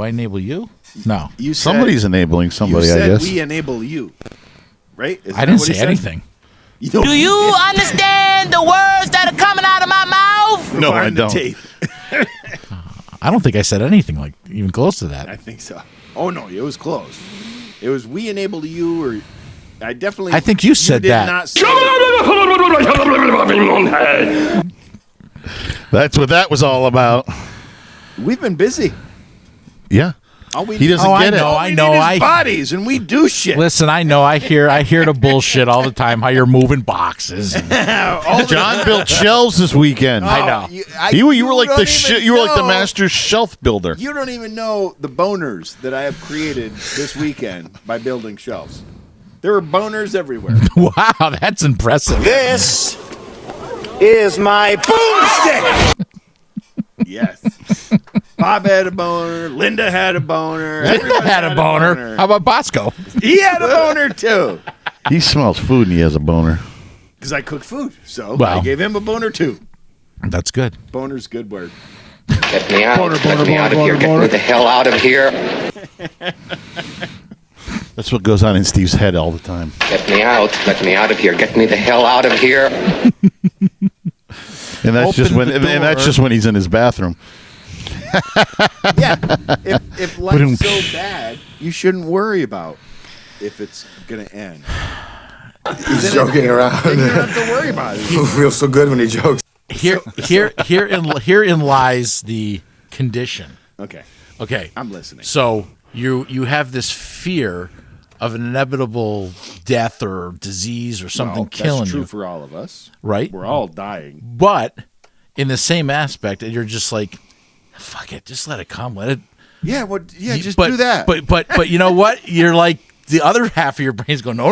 Speaker 3: I enable you? No.
Speaker 4: You said,
Speaker 1: Somebody's enabling somebody,
Speaker 4: you said
Speaker 1: I guess.
Speaker 4: we enable you. Right? Isn't
Speaker 3: I didn't
Speaker 4: that what he
Speaker 3: say
Speaker 4: said?
Speaker 3: anything.
Speaker 22: Do you understand the words that are coming out of my mouth?
Speaker 1: No, I
Speaker 4: Find the
Speaker 1: don't.
Speaker 4: tape.
Speaker 3: I don't think I said anything like even close to that.
Speaker 4: I think so. Oh no, it was close. It was we enable you, or I definitely.
Speaker 3: I think you said
Speaker 4: did
Speaker 3: that.
Speaker 4: Not say
Speaker 1: That's what that was all about.
Speaker 4: We've been busy.
Speaker 1: Yeah.
Speaker 4: All we
Speaker 1: He doesn't
Speaker 3: Oh,
Speaker 1: get it.
Speaker 3: I
Speaker 4: we
Speaker 3: know.
Speaker 4: need is bodies, and we do shit.
Speaker 3: Listen, I know. I hear the bullshit all the time. How you're moving boxes.
Speaker 1: John built shelves this weekend.
Speaker 3: I know.
Speaker 1: You were like
Speaker 4: don't
Speaker 1: the
Speaker 4: even
Speaker 1: you were like the
Speaker 4: know-
Speaker 1: master shelf builder.
Speaker 4: You don't even know the boners that I have created this weekend by building shelves. There were boners everywhere.
Speaker 3: Wow, that's impressive.
Speaker 16: This is my boomstick.
Speaker 4: Yes. Bob had a boner. Linda had a boner.
Speaker 3: Linda
Speaker 4: everybody
Speaker 3: had a boner. How about Bosco?
Speaker 4: He had a boner too.
Speaker 1: He smells food and he has a boner.
Speaker 4: Because I cook food. So
Speaker 3: Well.
Speaker 4: I gave him a boner too.
Speaker 3: That's good.
Speaker 4: Boner's a good word.
Speaker 11: Get me out.
Speaker 4: Boner,
Speaker 11: Get
Speaker 4: boner,
Speaker 11: me out of
Speaker 4: boner,
Speaker 11: here. Get
Speaker 4: boner.
Speaker 11: me the hell out of here.
Speaker 1: That's what goes on in Steve's head all the time.
Speaker 11: Get me out. Let me out of here. Get me the hell out of here.
Speaker 1: And that's just
Speaker 3: Open
Speaker 1: when
Speaker 3: the
Speaker 1: and that's
Speaker 3: door.
Speaker 1: just when he's in his bathroom.
Speaker 4: Yeah. If life's so bad, you shouldn't worry about if it's going to end.
Speaker 12: He's joking around.
Speaker 4: Then you don't have to worry about it.
Speaker 12: He feels so good when he jokes.
Speaker 3: Herein lies the condition.
Speaker 4: Okay.
Speaker 3: Okay.
Speaker 4: I'm listening.
Speaker 3: So you have this fear of an inevitable death or disease or something
Speaker 4: Well,
Speaker 3: killing
Speaker 4: that's true
Speaker 3: you,
Speaker 4: for all of us.
Speaker 3: right?
Speaker 4: We're all dying.
Speaker 3: But in the same aspect, you're just like, fuck it, just let it come, let it.
Speaker 4: Yeah, just
Speaker 3: but,
Speaker 4: do that.
Speaker 3: But you know what? You're like the other half of your brain's going, no.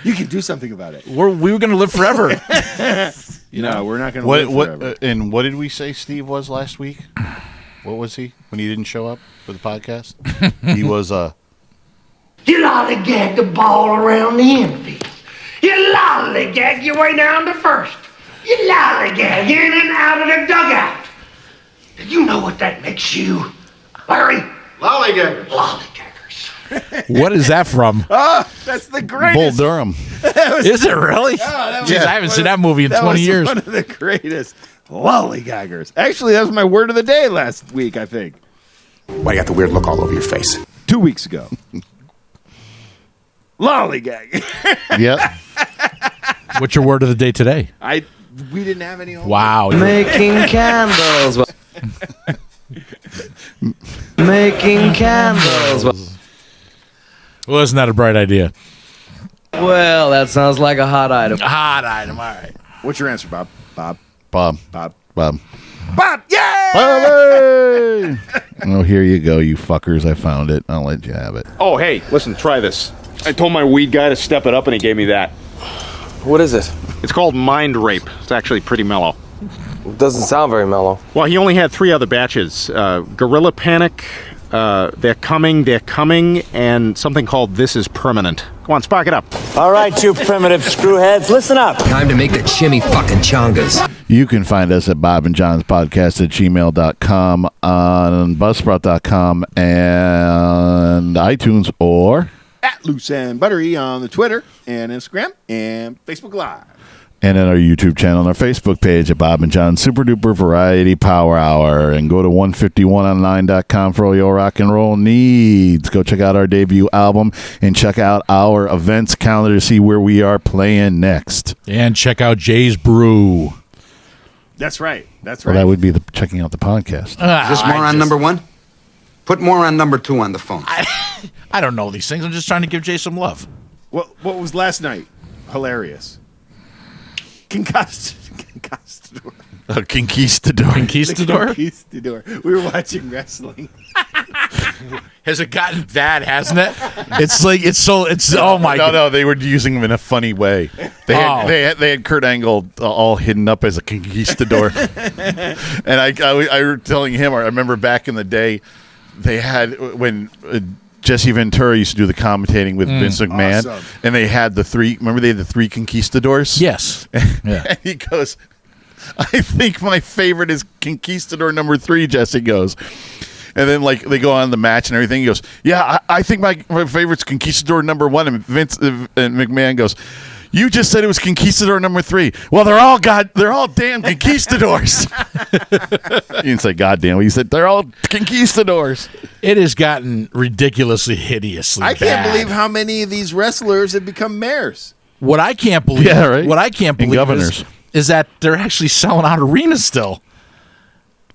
Speaker 4: You can do something about it.
Speaker 3: We were going to live forever.
Speaker 4: No, we're not going to
Speaker 1: What
Speaker 4: live forever.
Speaker 1: and what did we say Steve was last week? What was he when he didn't show up for the podcast? He was
Speaker 13: You lollygag the ball around the infield. You lollygag your way down to first. You lollygag in and out of the dugout. Do you know what that makes you, Larry?
Speaker 18: Lollygaggers.
Speaker 13: Lollygaggers.
Speaker 3: What is that from?
Speaker 4: Oh, that's the greatest.
Speaker 1: Bull Durham.
Speaker 3: Is it really?
Speaker 4: Yeah,
Speaker 3: Jeez, I haven't seen that movie in 20 years.
Speaker 4: One of the greatest. Lollygaggers. Actually, that was my word of the day last week, I think.
Speaker 12: Why you got the weird look all over your face?
Speaker 4: 2 weeks ago. Lollygag.
Speaker 1: Yep.
Speaker 3: What's your word of the day today?
Speaker 4: We didn't have any.
Speaker 3: Wow.
Speaker 16: Making candles. Making candles.
Speaker 3: Well, isn't that a bright idea?
Speaker 16: Well, that sounds like a hot item.
Speaker 3: Hot item. All right.
Speaker 4: What's your answer, Bob? Bob.
Speaker 1: Bob.
Speaker 4: Bob.
Speaker 1: Bob.
Speaker 4: Bob. Yeah.
Speaker 1: Hey! Oh, here you go, you fuckers. I found it. I'll let you have it.
Speaker 7: Oh, hey, listen, try this. I told my weed guy to step it up, and he gave me that.
Speaker 16: What is it?
Speaker 7: It's called Mind Rape. It's actually pretty mellow.
Speaker 16: It doesn't sound very mellow.
Speaker 7: Well, he only had 3 other batches. Gorilla Panic, They're Coming, and something called This Is Permanent. Come on, spark it up.
Speaker 16: All right, you primitive screwheads, listen up.
Speaker 14: Time to make the chimmy fucking chongas.
Speaker 1: You can find us at Bob and John's Podcast at gmail.com, on Buzzsprout.com, and iTunes, or
Speaker 4: At Loose and Buttery on the Twitter and Instagram and Facebook Live.
Speaker 1: and at our YouTube channel and our Facebook page at Bob and John's Super Duper Variety Power Hour. And go to 151online.com for all your rock and roll needs. Go check out our debut album and check out our events calendar to see where we are playing next.
Speaker 3: And check out Jay's Brew.
Speaker 4: That's right. That's
Speaker 1: Well,
Speaker 4: right.
Speaker 1: that would be checking out the podcast.
Speaker 14: Is this more on number 1? Put more on number 2 on the phone.
Speaker 3: I don't know these things. I'm just trying to give Jay some love.
Speaker 4: What was last night? Hilarious. Conquistador.
Speaker 1: Conquistador.
Speaker 3: Conquistador?
Speaker 4: Conquistador. We were watching wrestling.
Speaker 3: Has it gotten bad, hasn't it? It's oh my god.
Speaker 1: No, they were using him in a funny way. They had Kurt Angle all hidden up as a conquistador. And I were telling him, I remember back in the day, they had, when Jesse Ventura used to do the commentating with Vince McMahon,
Speaker 4: awesome.
Speaker 1: and they had the 3 conquistadors?
Speaker 3: Yes. Yeah.
Speaker 1: And he goes, I think my favorite is conquistador number 3, Jesse goes. And then, they go on the match and everything. He goes, yeah, I think my favorite's Conquistador number 1. And Vince and McMahon goes, you just said it was Conquistador number 3. Well, they're all damn conquistadors. You didn't say goddamn. You said they're all conquistadors.
Speaker 3: It has gotten ridiculously hideously
Speaker 4: I can't
Speaker 3: bad.
Speaker 4: believe how many of these wrestlers have become mayors.
Speaker 3: What I can't believe.
Speaker 1: Yeah, right?
Speaker 3: What I can't
Speaker 1: And
Speaker 3: believe
Speaker 1: governors.
Speaker 3: is that they're actually selling out arenas still.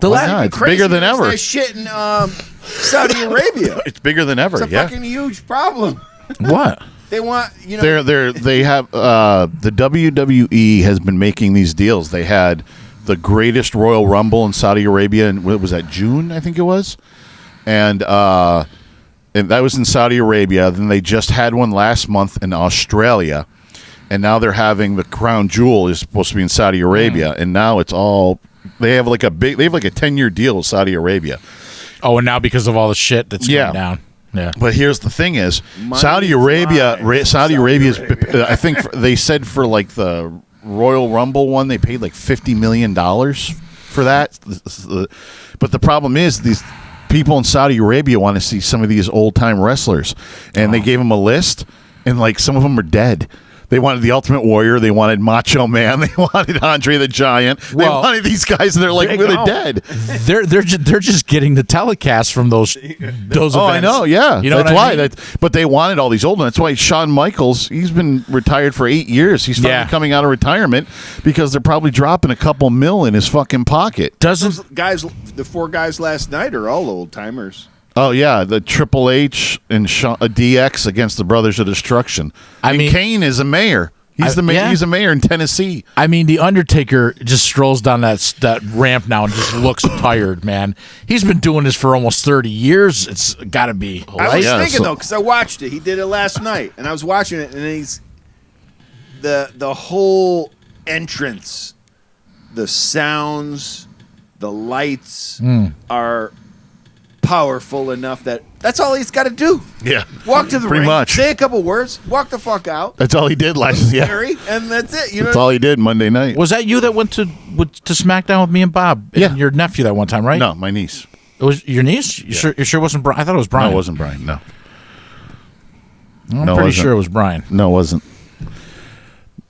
Speaker 1: Why not? It's bigger than ever.
Speaker 4: That shit in Saudi Arabia.
Speaker 1: It's bigger than ever.
Speaker 4: It's a fucking huge problem.
Speaker 3: What?
Speaker 4: They want,
Speaker 1: They have the WWE has been making these deals. They had the greatest Royal Rumble in Saudi Arabia, and what was that, June, I think it was, and that was in Saudi Arabia. Then they just had one last month in Australia, and now they're having the crown jewel is supposed to be in Saudi Arabia, and now it's all they have like a 10-year deal with Saudi Arabia.
Speaker 3: Oh, and now because of all the shit that's going down. Yeah.
Speaker 1: But here's the thing: is Saudi Arabia is I think they said for the Royal Rumble one, they paid $50 million for that. But the problem is these people in Saudi Arabia want to see some of these old time wrestlers, and they gave them a list, and some of them are dead. They wanted the Ultimate Warrior. They wanted Macho Man. They wanted Andre the Giant. They wanted these guys, and they're really dead.
Speaker 3: They're just getting the telecast from those events.
Speaker 1: Oh, I know. Yeah,
Speaker 3: you know
Speaker 1: that's
Speaker 3: what I
Speaker 1: why.
Speaker 3: mean?
Speaker 1: But they wanted all these old ones. That's why Shawn Michaels. He's been retired for 8 years. He's finally coming out of retirement because they're probably dropping a couple mil in his fucking pocket.
Speaker 4: Those guys, the 4 guys last night are all old timers.
Speaker 1: Oh yeah, the Triple H and DX against the Brothers of Destruction. I mean, Kane is a mayor. He's He's a mayor in Tennessee.
Speaker 3: I mean, the Undertaker just strolls down that ramp now and just looks tired, man. He's been doing this for almost 30 years. It's got to be.
Speaker 4: I was thinking though, because I watched it. He did it last night, and I was watching it, and he's the whole entrance, the sounds, the lights are powerful enough that's all he's got to do.
Speaker 1: Yeah.
Speaker 4: Walk to the
Speaker 1: Pretty
Speaker 4: ring,
Speaker 1: much.
Speaker 4: say a couple words, walk the fuck out.
Speaker 1: That's all he did last year.
Speaker 4: Harry, and that's it. You know
Speaker 1: That's all he did Monday night.
Speaker 3: Was that you that went to SmackDown with me and Bob?
Speaker 1: Yeah.
Speaker 3: And your nephew that one time, right?
Speaker 1: No, my niece.
Speaker 3: It was your niece? You sure it wasn't Brian? I thought it was Brian.
Speaker 1: No, it wasn't Brian. No.
Speaker 3: I'm
Speaker 1: No, it
Speaker 3: pretty
Speaker 1: wasn't.
Speaker 3: sure it was Brian.
Speaker 1: No, it wasn't.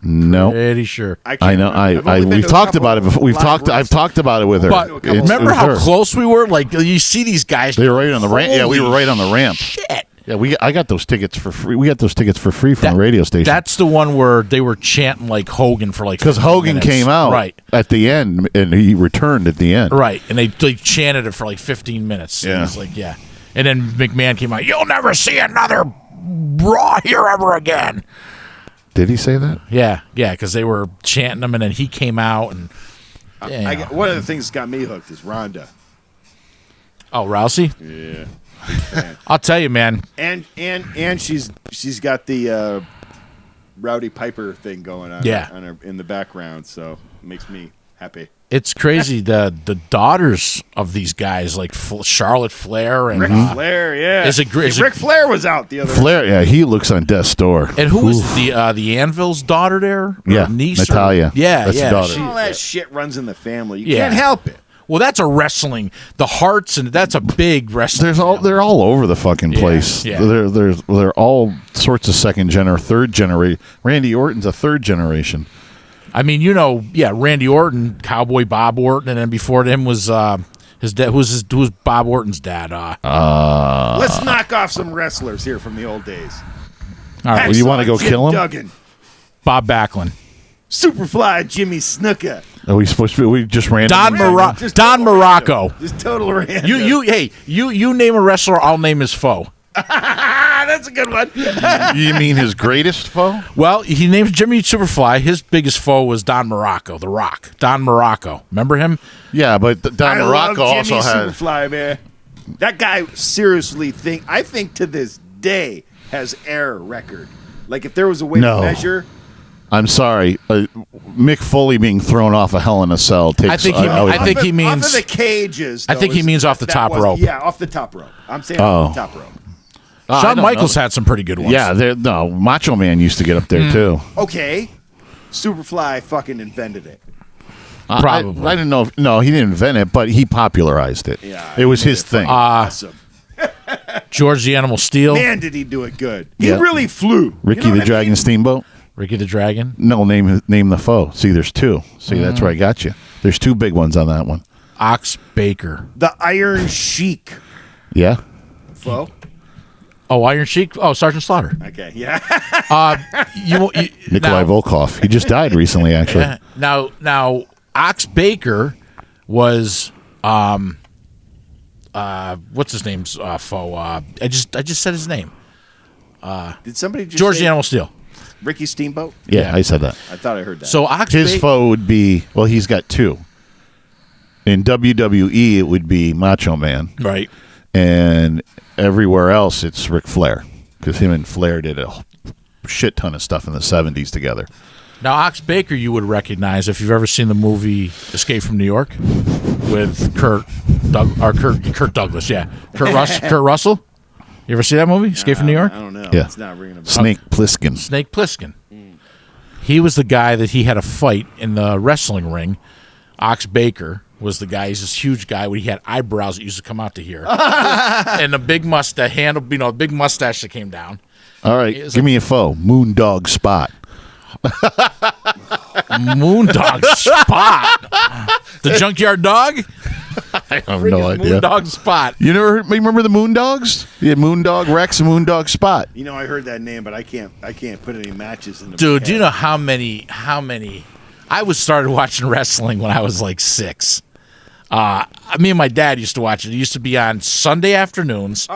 Speaker 1: No.
Speaker 3: Pretty sure.
Speaker 1: I know. We've talked about it before. I've talked about it with her.
Speaker 3: But
Speaker 1: It
Speaker 3: remember
Speaker 1: was
Speaker 3: how
Speaker 1: her.
Speaker 3: close we were? Like, you see these guys.
Speaker 1: They were right on the ramp. Yeah, we were right on the ramp.
Speaker 3: Shit.
Speaker 1: Yeah, I got those tickets for free. We got those tickets for free from the radio station.
Speaker 3: That's the one where they were chanting like Hogan for like
Speaker 1: Because
Speaker 3: 15
Speaker 1: Hogan
Speaker 3: minutes.
Speaker 1: came out
Speaker 3: right,
Speaker 1: at the end, and he returned at the end.
Speaker 3: right, and they chanted it for like 15 minutes.
Speaker 1: Yeah.
Speaker 3: And it's like and then McMahon came out. You'll never see another Raw here ever again.
Speaker 1: Did he say that?
Speaker 3: Yeah, because they were chanting him, and then he came out and.
Speaker 4: One of the things that got me hooked is Ronda.
Speaker 3: Oh, Rousey.
Speaker 4: Yeah.
Speaker 3: I'll tell you, man.
Speaker 4: And she's got the Rowdy Piper thing going on.
Speaker 3: Yeah.
Speaker 4: On her, in the background, so it makes me happy.
Speaker 3: It's crazy. The daughters of these guys, like Charlotte Flair and
Speaker 4: Ric Flair, yeah. Ric Flair was out the other.
Speaker 1: Flair, yeah, he looks on death's door.
Speaker 3: And who was the Anvil's daughter there? Or
Speaker 1: Yeah,
Speaker 3: niece
Speaker 1: Natalia.
Speaker 3: Or, yeah,
Speaker 1: That's the
Speaker 3: yeah.
Speaker 1: daughter.
Speaker 4: All that shit runs in the family. You
Speaker 3: Yeah.
Speaker 4: can't help it.
Speaker 3: Well, that's a wrestling. The Hearts, and that's a big wrestling.
Speaker 1: They're all over the fucking place.
Speaker 3: yeah.
Speaker 1: They're all sorts of third generation. Randy Orton's a third generation.
Speaker 3: I mean, Randy Orton, Cowboy Bob Orton, and then before him was his dad. Who's Bob Orton's dad?
Speaker 4: Let's knock off some wrestlers here from the old days.
Speaker 3: All right,
Speaker 1: well, you want to go
Speaker 4: Jim
Speaker 1: kill him?
Speaker 4: Duggan,
Speaker 3: Bob Backlund,
Speaker 4: Superfly Jimmy Snuka.
Speaker 1: Are we supposed to? We just ran.
Speaker 3: Don Morocco.
Speaker 4: Just total random.
Speaker 3: You name a wrestler, I'll name his foe.
Speaker 4: That's a good one.
Speaker 1: You mean his greatest foe?
Speaker 3: Well, he names Jimmy Superfly. His biggest foe was Don Morocco, The Rock. Don Morocco. Remember him?
Speaker 1: Yeah, but Don
Speaker 4: I
Speaker 1: Morocco
Speaker 4: love
Speaker 1: also
Speaker 4: Jimmy
Speaker 1: had.
Speaker 4: Superfly, man. That guy seriously I think to this day has error record. Like if there was a way
Speaker 1: No.
Speaker 4: to measure.
Speaker 1: I'm sorry, Mick Foley being thrown off a Hell in a Cell takes.
Speaker 3: I think he means
Speaker 4: off of the cages.
Speaker 3: I think he means off the top rope.
Speaker 4: Yeah, off the top rope. I'm saying off the top rope.
Speaker 1: I
Speaker 3: Shawn
Speaker 1: don't
Speaker 3: Michaels
Speaker 1: know.
Speaker 3: had some pretty good ones.
Speaker 1: Yeah, Macho Man used to get up there too.
Speaker 4: Okay, Superfly fucking invented it.
Speaker 3: Probably.
Speaker 1: I didn't know. No, he didn't invent it, but he popularized it.
Speaker 4: Yeah,
Speaker 1: it was his thing.
Speaker 4: Awesome.
Speaker 3: George the Animal Steel.
Speaker 4: Man, did he do it good. He
Speaker 1: Yeah.
Speaker 4: really flew.
Speaker 1: Ricky
Speaker 4: You know
Speaker 1: the
Speaker 4: what I
Speaker 1: Dragon
Speaker 4: mean?
Speaker 1: Steamboat.
Speaker 3: Ricky the Dragon.
Speaker 1: No, name the foe. See, there's two. See, that's where I got you. There's two big ones on that one.
Speaker 3: Ox Baker.
Speaker 4: The Iron Sheik.
Speaker 1: Yeah.
Speaker 4: Foe?
Speaker 3: Oh, Iron Sheik. Oh, Sergeant Slaughter.
Speaker 4: Okay, yeah.
Speaker 1: Nikolai Volkov. He just died recently, actually.
Speaker 3: Now, Ox Baker was what's his name's foe? I just said his name.
Speaker 4: Did somebody just
Speaker 3: George
Speaker 4: say
Speaker 3: the Animal Steel.
Speaker 4: Ricky Steamboat?
Speaker 1: Yeah, I said that.
Speaker 4: I thought I heard that.
Speaker 3: So Ox
Speaker 1: His
Speaker 3: Baker.
Speaker 1: foe would be, well, he's got two. In WWE, it would be Macho Man.
Speaker 3: Right.
Speaker 1: And everywhere else, it's Ric Flair. Because him and Flair did a shit ton of stuff in the 70s together.
Speaker 3: Now, Ox Baker, you would recognize if you've ever seen the movie Escape from New York with Kurt Douglas. Yeah, Kurt Russell. You ever see that movie, Escape from New York?
Speaker 4: I don't know.
Speaker 1: Yeah.
Speaker 4: It's not ringing a bell.
Speaker 1: Snake Plissken.
Speaker 3: Snake Plissken. He was the guy that he had a fight in the wrestling ring. Ox Baker was the guy. He's this huge guy. He had eyebrows that used to come out to here, and a big mustache, big mustache that came down.
Speaker 1: All right, give me a foe. Moondog Spot.
Speaker 3: Moondog Spot. The Junkyard Dog.
Speaker 1: I have no idea.
Speaker 3: Moondog Spot.
Speaker 1: You remember the Moondogs? You had Moondog Rex and Moondog Spot.
Speaker 4: You know, I heard that name, but I can't put any matches in the
Speaker 3: Dude, do you know how many? I started watching wrestling when I was like 6. Me and my dad used to watch it. It used to be on Sunday afternoons,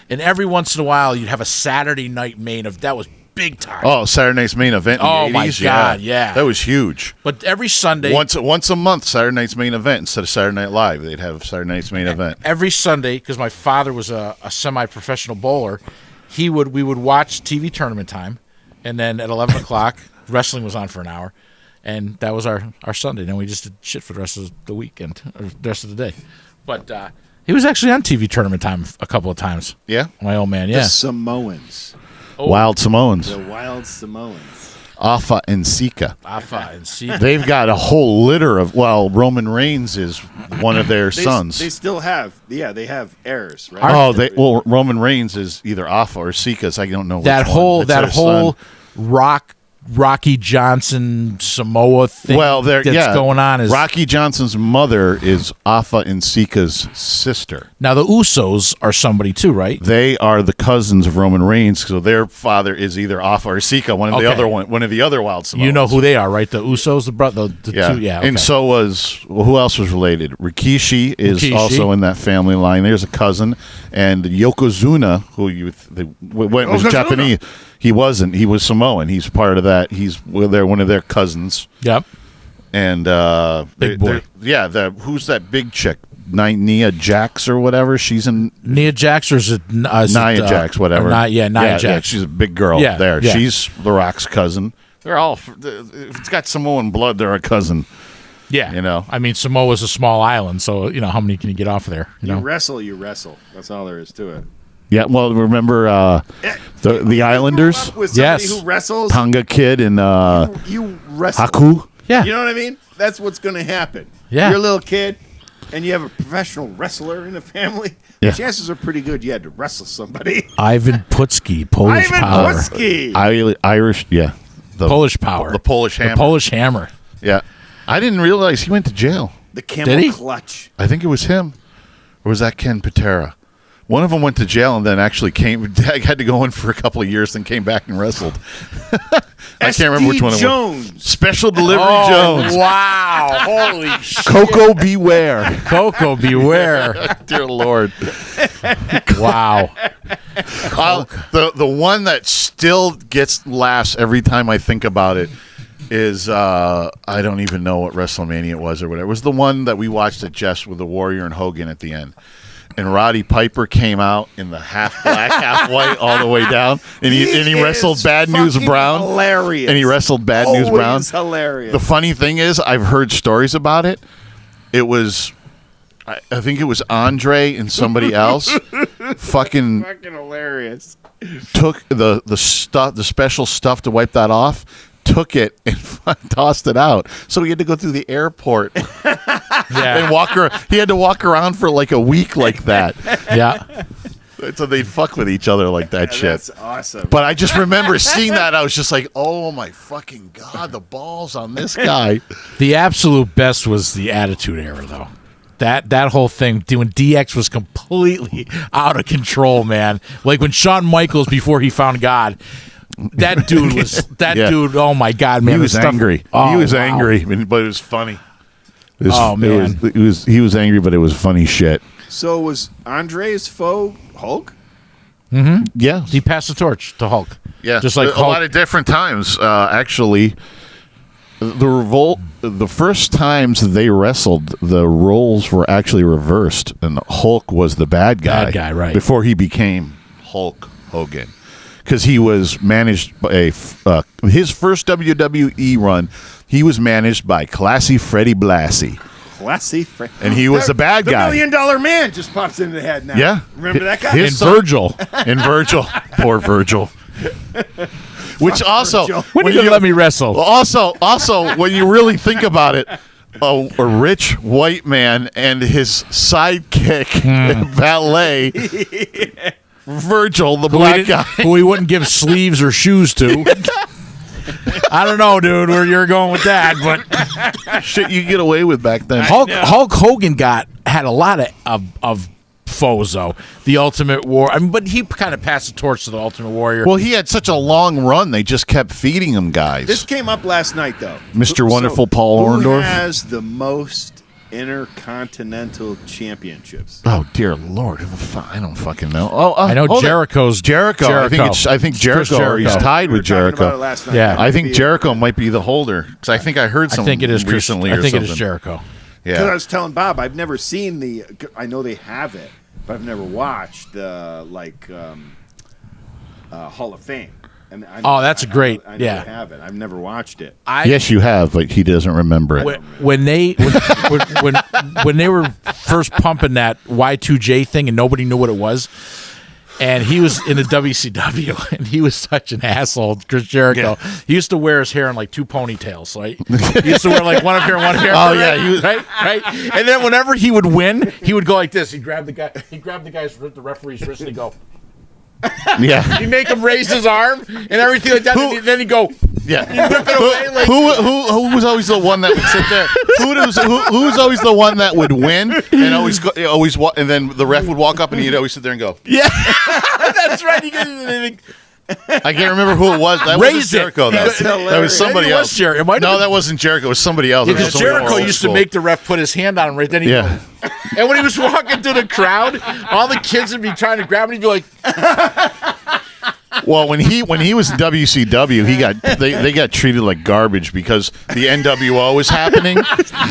Speaker 3: and every once in a while you'd have a Saturday night main of that was big time.
Speaker 1: Oh, Saturday Night's Main Event in the 80s?
Speaker 3: My God, yeah.
Speaker 1: That was huge.
Speaker 3: But every Sunday,
Speaker 1: Once a month, Saturday Night's Main Event instead of Saturday Night Live. They'd have Saturday Night's Main Event.
Speaker 3: every Sunday, because my father was a semi-professional bowler, we would watch TV tournament time, and then at 11 o'clock, wrestling was on for an hour, and that was our Sunday. Then we just did shit for the rest of the weekend, or the rest of the day. But He was actually on TV Tournament Time a couple of times.
Speaker 1: Yeah?
Speaker 3: My old man,
Speaker 4: The
Speaker 3: yeah.
Speaker 4: Samoans.
Speaker 1: Wild Samoans.
Speaker 4: The Wild Samoans.
Speaker 1: Afa and Sika.
Speaker 3: Afa and Sika.
Speaker 1: They've got a whole litter of, Roman Reigns is one of their sons.
Speaker 4: They still have, they have heirs, right?
Speaker 1: Roman Reigns is either Afa or Sika, so I don't know
Speaker 3: That
Speaker 1: which
Speaker 3: whole
Speaker 1: one. It's their son.
Speaker 3: Rocky Johnson Samoa thing that's going on is
Speaker 1: Rocky Johnson's mother is Afa and Sika's sister.
Speaker 3: Now the Usos are somebody too, right?
Speaker 1: They are the cousins of Roman Reigns, so their father is either Afa or Sika, one of the other Wild Samoans.
Speaker 3: You know who they are, right? The Usos, the brother, the two, yeah. Okay.
Speaker 1: And so was who else was related? Rikishi is also in that family line. There's a cousin, and Yokozuna, who was Japanese. He wasn't. He was Samoan. He's part of that. They're one of their cousins.
Speaker 3: Yep.
Speaker 1: And
Speaker 3: big boy.
Speaker 1: Who's that big chick? Nia Jax or whatever. She's in
Speaker 3: Nia Jax or is it
Speaker 1: Nia Jax, whatever.
Speaker 3: Nia Jax.
Speaker 1: Yeah, she's a big girl there. Yeah. She's The Rock's cousin. They're all. If it's got Samoan blood, they're a cousin.
Speaker 3: Yeah.
Speaker 1: You know.
Speaker 3: I mean, Samoa's a small island, so how many can you get off of there?
Speaker 4: You wrestle. That's all there is to it.
Speaker 1: Yeah, well, remember the Islanders?
Speaker 4: With somebody who wrestles,
Speaker 1: Tonga Kid and
Speaker 4: you wrestle.
Speaker 1: Haku.
Speaker 3: Yeah,
Speaker 4: you know what I mean. That's what's going to happen.
Speaker 3: Yeah,
Speaker 4: you're a little kid, and you have a professional wrestler in the family.
Speaker 1: Yeah.
Speaker 4: The chances are pretty good you had to wrestle somebody.
Speaker 3: Ivan Putski, Polish power.
Speaker 1: Irish, yeah.
Speaker 3: The Polish power.
Speaker 1: The Polish hammer.
Speaker 3: The Polish hammer.
Speaker 1: Yeah, I didn't realize he went to jail.
Speaker 4: The camel clutch.
Speaker 1: I think it was him, or was that Ken Patera? One of them went to jail and then actually had to go in for a couple of years, then came back and wrestled. I can't remember which one it was. Special Delivery Jones.
Speaker 3: Wow. Holy shit.
Speaker 1: Coco Beware.
Speaker 3: Coco Beware.
Speaker 1: Dear Lord.
Speaker 3: Wow.
Speaker 1: The one that still gets laughs every time I think about it is, I don't even know what WrestleMania it was or whatever. It was the one that we watched at Jeff's with the Warrior and Hogan at the end. And Roddy Piper came out in the half black, half white, all the way down, and he wrestled Bad News Brown.
Speaker 4: Hilarious.
Speaker 1: And he wrestled Bad News Brown.
Speaker 4: Hilarious.
Speaker 1: The funny thing is, I've heard stories about it. It was, I think it was Andre and somebody else. fucking
Speaker 4: hilarious.
Speaker 1: Took the special stuff to wipe that off. Took it and tossed it out. So he had to go through the airport. And walk around. He had to walk around for like a week like that.
Speaker 3: Yeah.
Speaker 1: So they'd fuck with each other like that shit.
Speaker 4: That's awesome.
Speaker 1: But I just remember seeing that. I was just like, oh my fucking God, the balls on this guy.
Speaker 3: The absolute best was the Attitude Era, though. That whole thing, when DX was completely out of control, man. Like when Shawn Michaels, before he found God, that dude was dude. Oh my God, man!
Speaker 1: He was angry.
Speaker 3: Oh,
Speaker 1: he was
Speaker 3: wow.
Speaker 1: angry, but it was funny.
Speaker 3: Man,
Speaker 1: he was angry, but it was funny shit.
Speaker 4: So was Andre's foe Hulk?
Speaker 3: Mm-hmm.
Speaker 1: Yeah,
Speaker 3: he passed the torch to Hulk.
Speaker 1: Yeah,
Speaker 3: just like
Speaker 1: a lot of different times. Actually, the first times they wrestled, the roles were actually reversed, and Hulk was the bad guy.
Speaker 3: Bad guy, right?
Speaker 1: Before he became Hulk Hogan. Because he was managed by his first WWE run, he was managed by Classy Freddie Blassie.
Speaker 4: Classy Freddie.
Speaker 1: And he was the bad guy.
Speaker 4: The $1 Million Man just pops into the head now.
Speaker 1: Yeah.
Speaker 4: Remember that guy?
Speaker 3: Virgil.
Speaker 1: Poor Virgil. Which also...
Speaker 3: Virgil. When are you going to let me wrestle?
Speaker 1: Also, when you really think about it, a rich white man and his sidekick, valet... Virgil, the black guy.
Speaker 3: Who he wouldn't give sleeves or shoes to. I don't know, dude, where you're going with that, but
Speaker 1: shit you get away with back then.
Speaker 3: Hulk Hogan had a lot of foes, though. The Ultimate War. I mean, but he kind of passed the torch to the Ultimate Warrior.
Speaker 1: Well, he had such a long run, they just kept feeding him guys.
Speaker 4: This came up last night, though.
Speaker 1: Mr. Wonderful Paul Orndorff.
Speaker 4: Who has the most Intercontinental Championships?
Speaker 1: Oh dear Lord, I don't fucking know.
Speaker 3: I know Jericho's
Speaker 1: Jericho. I think Jericho. Or he's tied with Jericho.
Speaker 3: Yeah,
Speaker 1: I think Jericho might be the holder because I think I heard something.
Speaker 3: I think it is
Speaker 1: recently.
Speaker 3: I think
Speaker 1: it
Speaker 3: is Jericho.
Speaker 1: Yeah,
Speaker 4: because I was telling Bob, I've never seen I know they have it, but I've never watched the Hall of Fame. And
Speaker 3: that's a great.
Speaker 4: I
Speaker 3: yeah,
Speaker 4: haven't. I've never watched it.
Speaker 1: Yes, you have, but he doesn't remember it.
Speaker 3: When they were first pumping that Y2J thing and nobody knew what it was, and he was in the WCW and he was such an asshole, Chris Jericho. Yeah. He used to wear his hair in like two ponytails, right? He used to wear like one up here and one here.
Speaker 1: Oh yeah,
Speaker 3: right. And then whenever he would win, he would go like this. He'd grab the guy's the referee's wrist and he'd go.
Speaker 1: Yeah,
Speaker 3: he'd make him raise his arm and everything like that. And then he'd go.
Speaker 1: Yeah,
Speaker 3: he'd whip it away. Like,
Speaker 1: who was always the one that would sit there? Who was always the one that would win and always and then the ref would walk up and he'd always sit there and go.
Speaker 3: Yeah, that's right.
Speaker 1: I can't remember who it was. That wasn't Jericho, though. That was somebody else. No, that wasn't Jericho. It was somebody else.
Speaker 3: Because Jericho used to make the ref put his hand on him right then. Yeah. And when he was walking through the crowd, all the kids would be trying to grab him. He'd be like.
Speaker 1: Well, when he was in WCW, they got treated like garbage because the NWO was happening.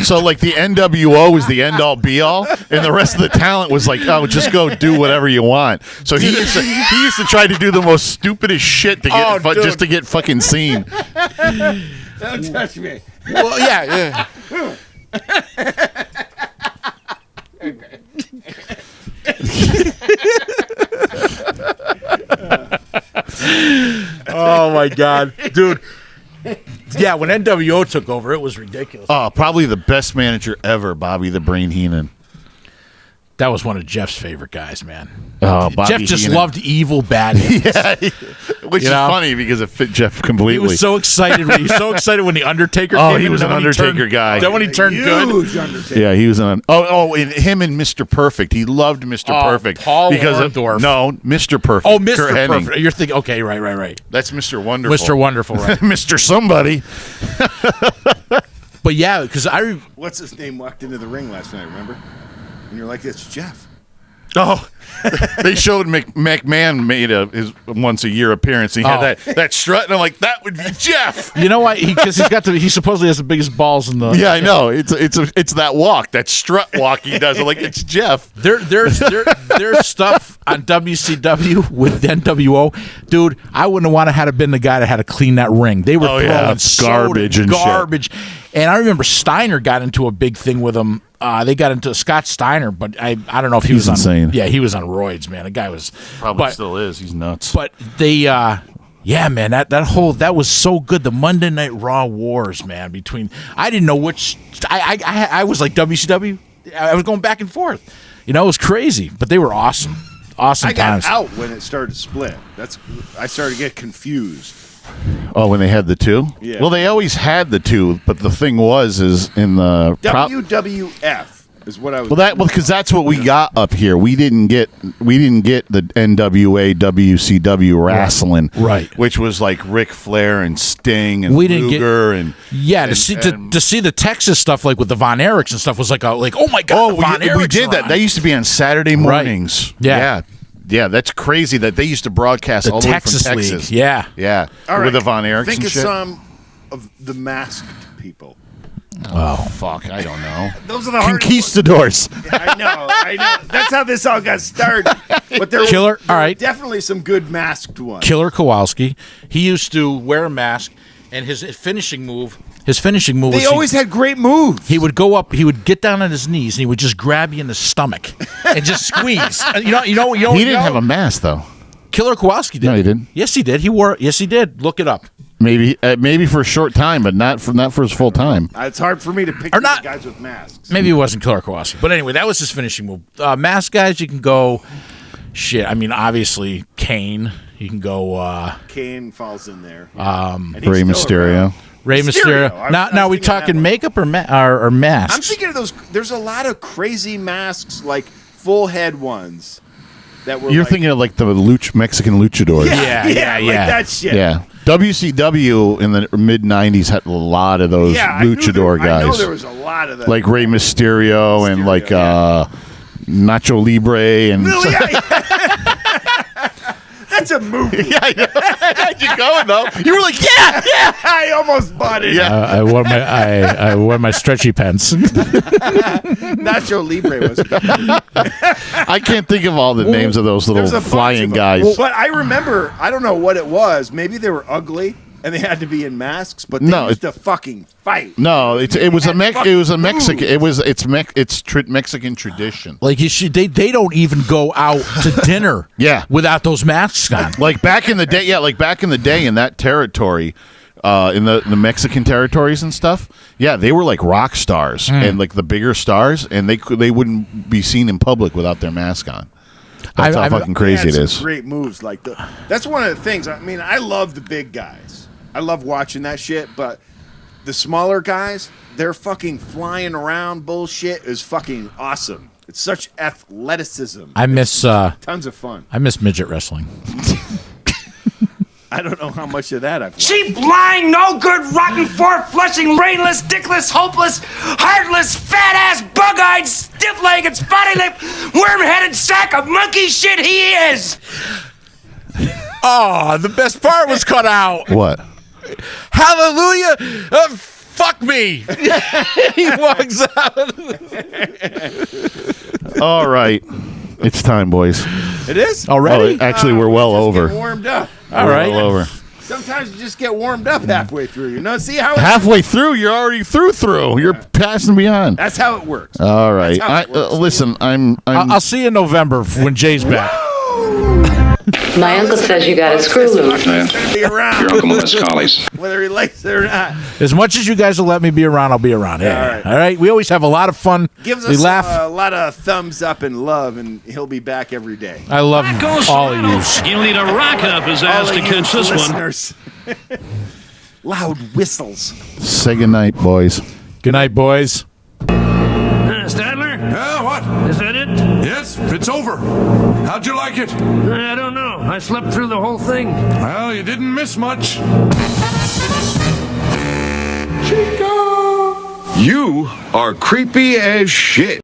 Speaker 1: So like the NWO was the end all be all, and the rest of the talent was like, oh, just go do whatever you want. So he used to try to do the most stupidest shit to get just to get fucking seen.
Speaker 4: Don't touch me.
Speaker 3: Well, yeah. Oh my god, dude. Yeah, when NWO took over, it was ridiculous.
Speaker 1: Oh, probably the best manager ever, Bobby the Brain Heenan.
Speaker 3: That was one of Jeff's favorite guys, man.
Speaker 1: Oh, Bobby
Speaker 3: Jeff just
Speaker 1: Heenan.
Speaker 3: loved evil bad guys.
Speaker 1: Yeah, which is funny because it fit Jeff completely.
Speaker 3: He was so excited. He was so excited when the Undertaker came.
Speaker 1: Oh, he was an Undertaker guy.
Speaker 3: Then when he turned good.
Speaker 4: Undertaker.
Speaker 1: Yeah, he was an. And him and Mr. Perfect. He loved Mr. Perfect.
Speaker 3: Paul
Speaker 1: because
Speaker 3: Orndorff.
Speaker 1: Mr. Perfect.
Speaker 3: Oh, Mr.
Speaker 1: Kurt Hennig.
Speaker 3: Perfect. You're thinking, okay, right.
Speaker 1: That's Mr. Wonderful.
Speaker 3: Mr. Wonderful, right.
Speaker 1: Mr. Somebody.
Speaker 3: But yeah, because
Speaker 4: What's his name walked into the ring last night, remember? And you're like, it's Jeff.
Speaker 1: Oh, they showed McMahon made his once a year appearance. He had that strut, and I'm like, that would be Jeff.
Speaker 3: You know why? Because he supposedly has the biggest balls in the.
Speaker 1: Yeah, I know. It's that walk, that strut walk he does. I'm like, it's Jeff.
Speaker 3: There's stuff on WCW with NWO, dude. I wouldn't want to have been the guy that had to clean that ring. They were throwing
Speaker 1: garbage and
Speaker 3: garbage. And I remember Steiner got into a big thing with him. They got into Scott Steiner, but I don't know if he was
Speaker 1: insane.
Speaker 3: Yeah, he was on roids, man. The guy was
Speaker 1: probably still is. He's nuts.
Speaker 3: But they, yeah, man, that was so good. The Monday Night Raw wars, man. I didn't know which. I was like WCW. I was going back and forth. It was crazy, but they were awesome. Awesome times.
Speaker 4: I got out when it started to split. I started to get confused.
Speaker 1: Oh, when they had the two?
Speaker 4: Yeah.
Speaker 1: Well, they always had the two, but the thing is in the
Speaker 4: WWF is what I was.
Speaker 1: Because that's what we got up here. We didn't get the NWA WCW wrestling,
Speaker 3: right?
Speaker 1: Which was like Ric Flair and Sting and
Speaker 3: Luger
Speaker 1: and
Speaker 3: to see the Texas stuff like with the Von Erichs and stuff was like oh my god,
Speaker 1: we did that. They used to be on Saturday mornings.
Speaker 3: Right.
Speaker 1: Yeah, that's crazy that they used to broadcast all the way from Texas.
Speaker 3: League. Yeah.
Speaker 4: All right.
Speaker 1: With the Von Erichs
Speaker 4: Think
Speaker 1: and
Speaker 4: of
Speaker 1: shit.
Speaker 4: some of the masked people.
Speaker 1: Oh, fuck. I don't know.
Speaker 4: Those are the
Speaker 1: Conquistadors.
Speaker 4: I know. That's how this all got started. But there
Speaker 3: Killer,
Speaker 4: were
Speaker 3: all right.
Speaker 4: definitely some good masked ones.
Speaker 3: Killer Kowalski. He used to wear a mask, and his finishing move
Speaker 4: They always had great moves.
Speaker 3: He would go up, he would get down on his knees, and he would just grab you in the stomach and just squeeze. He
Speaker 1: didn't have a mask, though.
Speaker 3: Killer Kowalski did.
Speaker 1: No, he didn't.
Speaker 3: Yes, he did. Yes, he did. Look it up.
Speaker 1: Maybe for a short time, but not for his full time.
Speaker 4: It's hard for me to picture the guys with masks.
Speaker 3: Maybe it wasn't Killer Kowalski. But anyway, that was his finishing move. Mask guys, you can go, obviously, Kane. You can go...
Speaker 4: Kane falls in there.
Speaker 1: Rey Mysterio.
Speaker 3: Rey Mysterio. Now, are we talking makeup or masks?
Speaker 4: I'm thinking of those. There's a lot of crazy masks, like full head ones.
Speaker 1: You're thinking of like the Mexican luchadors.
Speaker 4: Yeah, like that shit.
Speaker 1: Yeah. WCW in the mid '90s had a lot of those luchador guys.
Speaker 4: I know there was a lot of them.
Speaker 1: Like Rey Mysterio and like Nacho Libre and.
Speaker 4: That's a movie.
Speaker 1: Yeah, I know. How'd you going though? You were like, yeah.
Speaker 4: I almost bought it.
Speaker 1: Yeah.
Speaker 3: I wore my stretchy pants.
Speaker 4: Nacho Libre was good.
Speaker 1: I can't think of all the names of those
Speaker 4: There's
Speaker 1: little
Speaker 4: a bunch
Speaker 1: flying
Speaker 4: of them.
Speaker 1: guys.
Speaker 4: But I remember, I don't know what it was. Maybe they were ugly and they had to be in masks, but they used to fucking fight.
Speaker 1: No, it was a Mexican. It's Mexican tradition.
Speaker 3: Like they don't even go out to dinner.
Speaker 1: Yeah.
Speaker 3: Without those masks on.
Speaker 1: Like back in the day, in that territory, in the Mexican territories and stuff, yeah, they were like rock stars and like the bigger stars, and they wouldn't be seen in public without their mask on. That's how fucking crazy it is.
Speaker 4: Great moves like that's one of the things. I mean, I love the big guys. I love watching that shit, but the smaller guys, they're fucking flying around bullshit is fucking awesome. It's such athleticism.
Speaker 3: I miss
Speaker 4: tons of fun.
Speaker 3: I miss midget wrestling.
Speaker 4: I don't know how much of that I've watched.
Speaker 11: Cheap, lying, no good, rotten, four-flushing, brainless, dickless, hopeless, heartless, fat-ass, bug-eyed, stiff-legged, spotty-lipped, worm-headed sack of monkey shit he is!
Speaker 3: Oh, the best part was cut out.
Speaker 1: What?
Speaker 3: Hallelujah! Fuck me! He walks out.
Speaker 1: All right. It's time, boys.
Speaker 4: It is?
Speaker 3: Already?
Speaker 1: Actually, we're well over.
Speaker 4: Get warmed up.
Speaker 3: All right.
Speaker 1: Well over.
Speaker 4: Sometimes you just get warmed up halfway through. You know, see how
Speaker 1: Halfway through, you're already through. You're passing beyond.
Speaker 4: That's how it works.
Speaker 1: All right.
Speaker 4: That's how it works.
Speaker 1: Listen,
Speaker 3: I'll see you in November when Jay's back.
Speaker 5: My uncle says you got a screw loose.
Speaker 4: Be around.
Speaker 6: Your Uncle Molest Collies.
Speaker 4: Whether he likes it or not.
Speaker 3: As much as you guys will let me be around, I'll be around. Yeah. All right. We always have a lot of fun.
Speaker 4: Gives
Speaker 3: We
Speaker 4: us
Speaker 3: laugh.
Speaker 4: a lot of thumbs up and love, and he'll be back every day.
Speaker 3: I love all of you.
Speaker 15: He'll need a rocket up his ass
Speaker 4: All
Speaker 15: to
Speaker 4: of
Speaker 15: catch
Speaker 4: you
Speaker 15: this one.
Speaker 4: listeners. Loud whistles.
Speaker 1: Say goodnight, boys.
Speaker 3: Good night, boys.
Speaker 15: Stadler?
Speaker 21: Yeah, what?
Speaker 15: Is that it?
Speaker 21: Yes, it's over. How'd you like it?
Speaker 15: I don't know. I slept through the whole thing.
Speaker 21: Well, you didn't miss much. Chica! You are creepy as shit.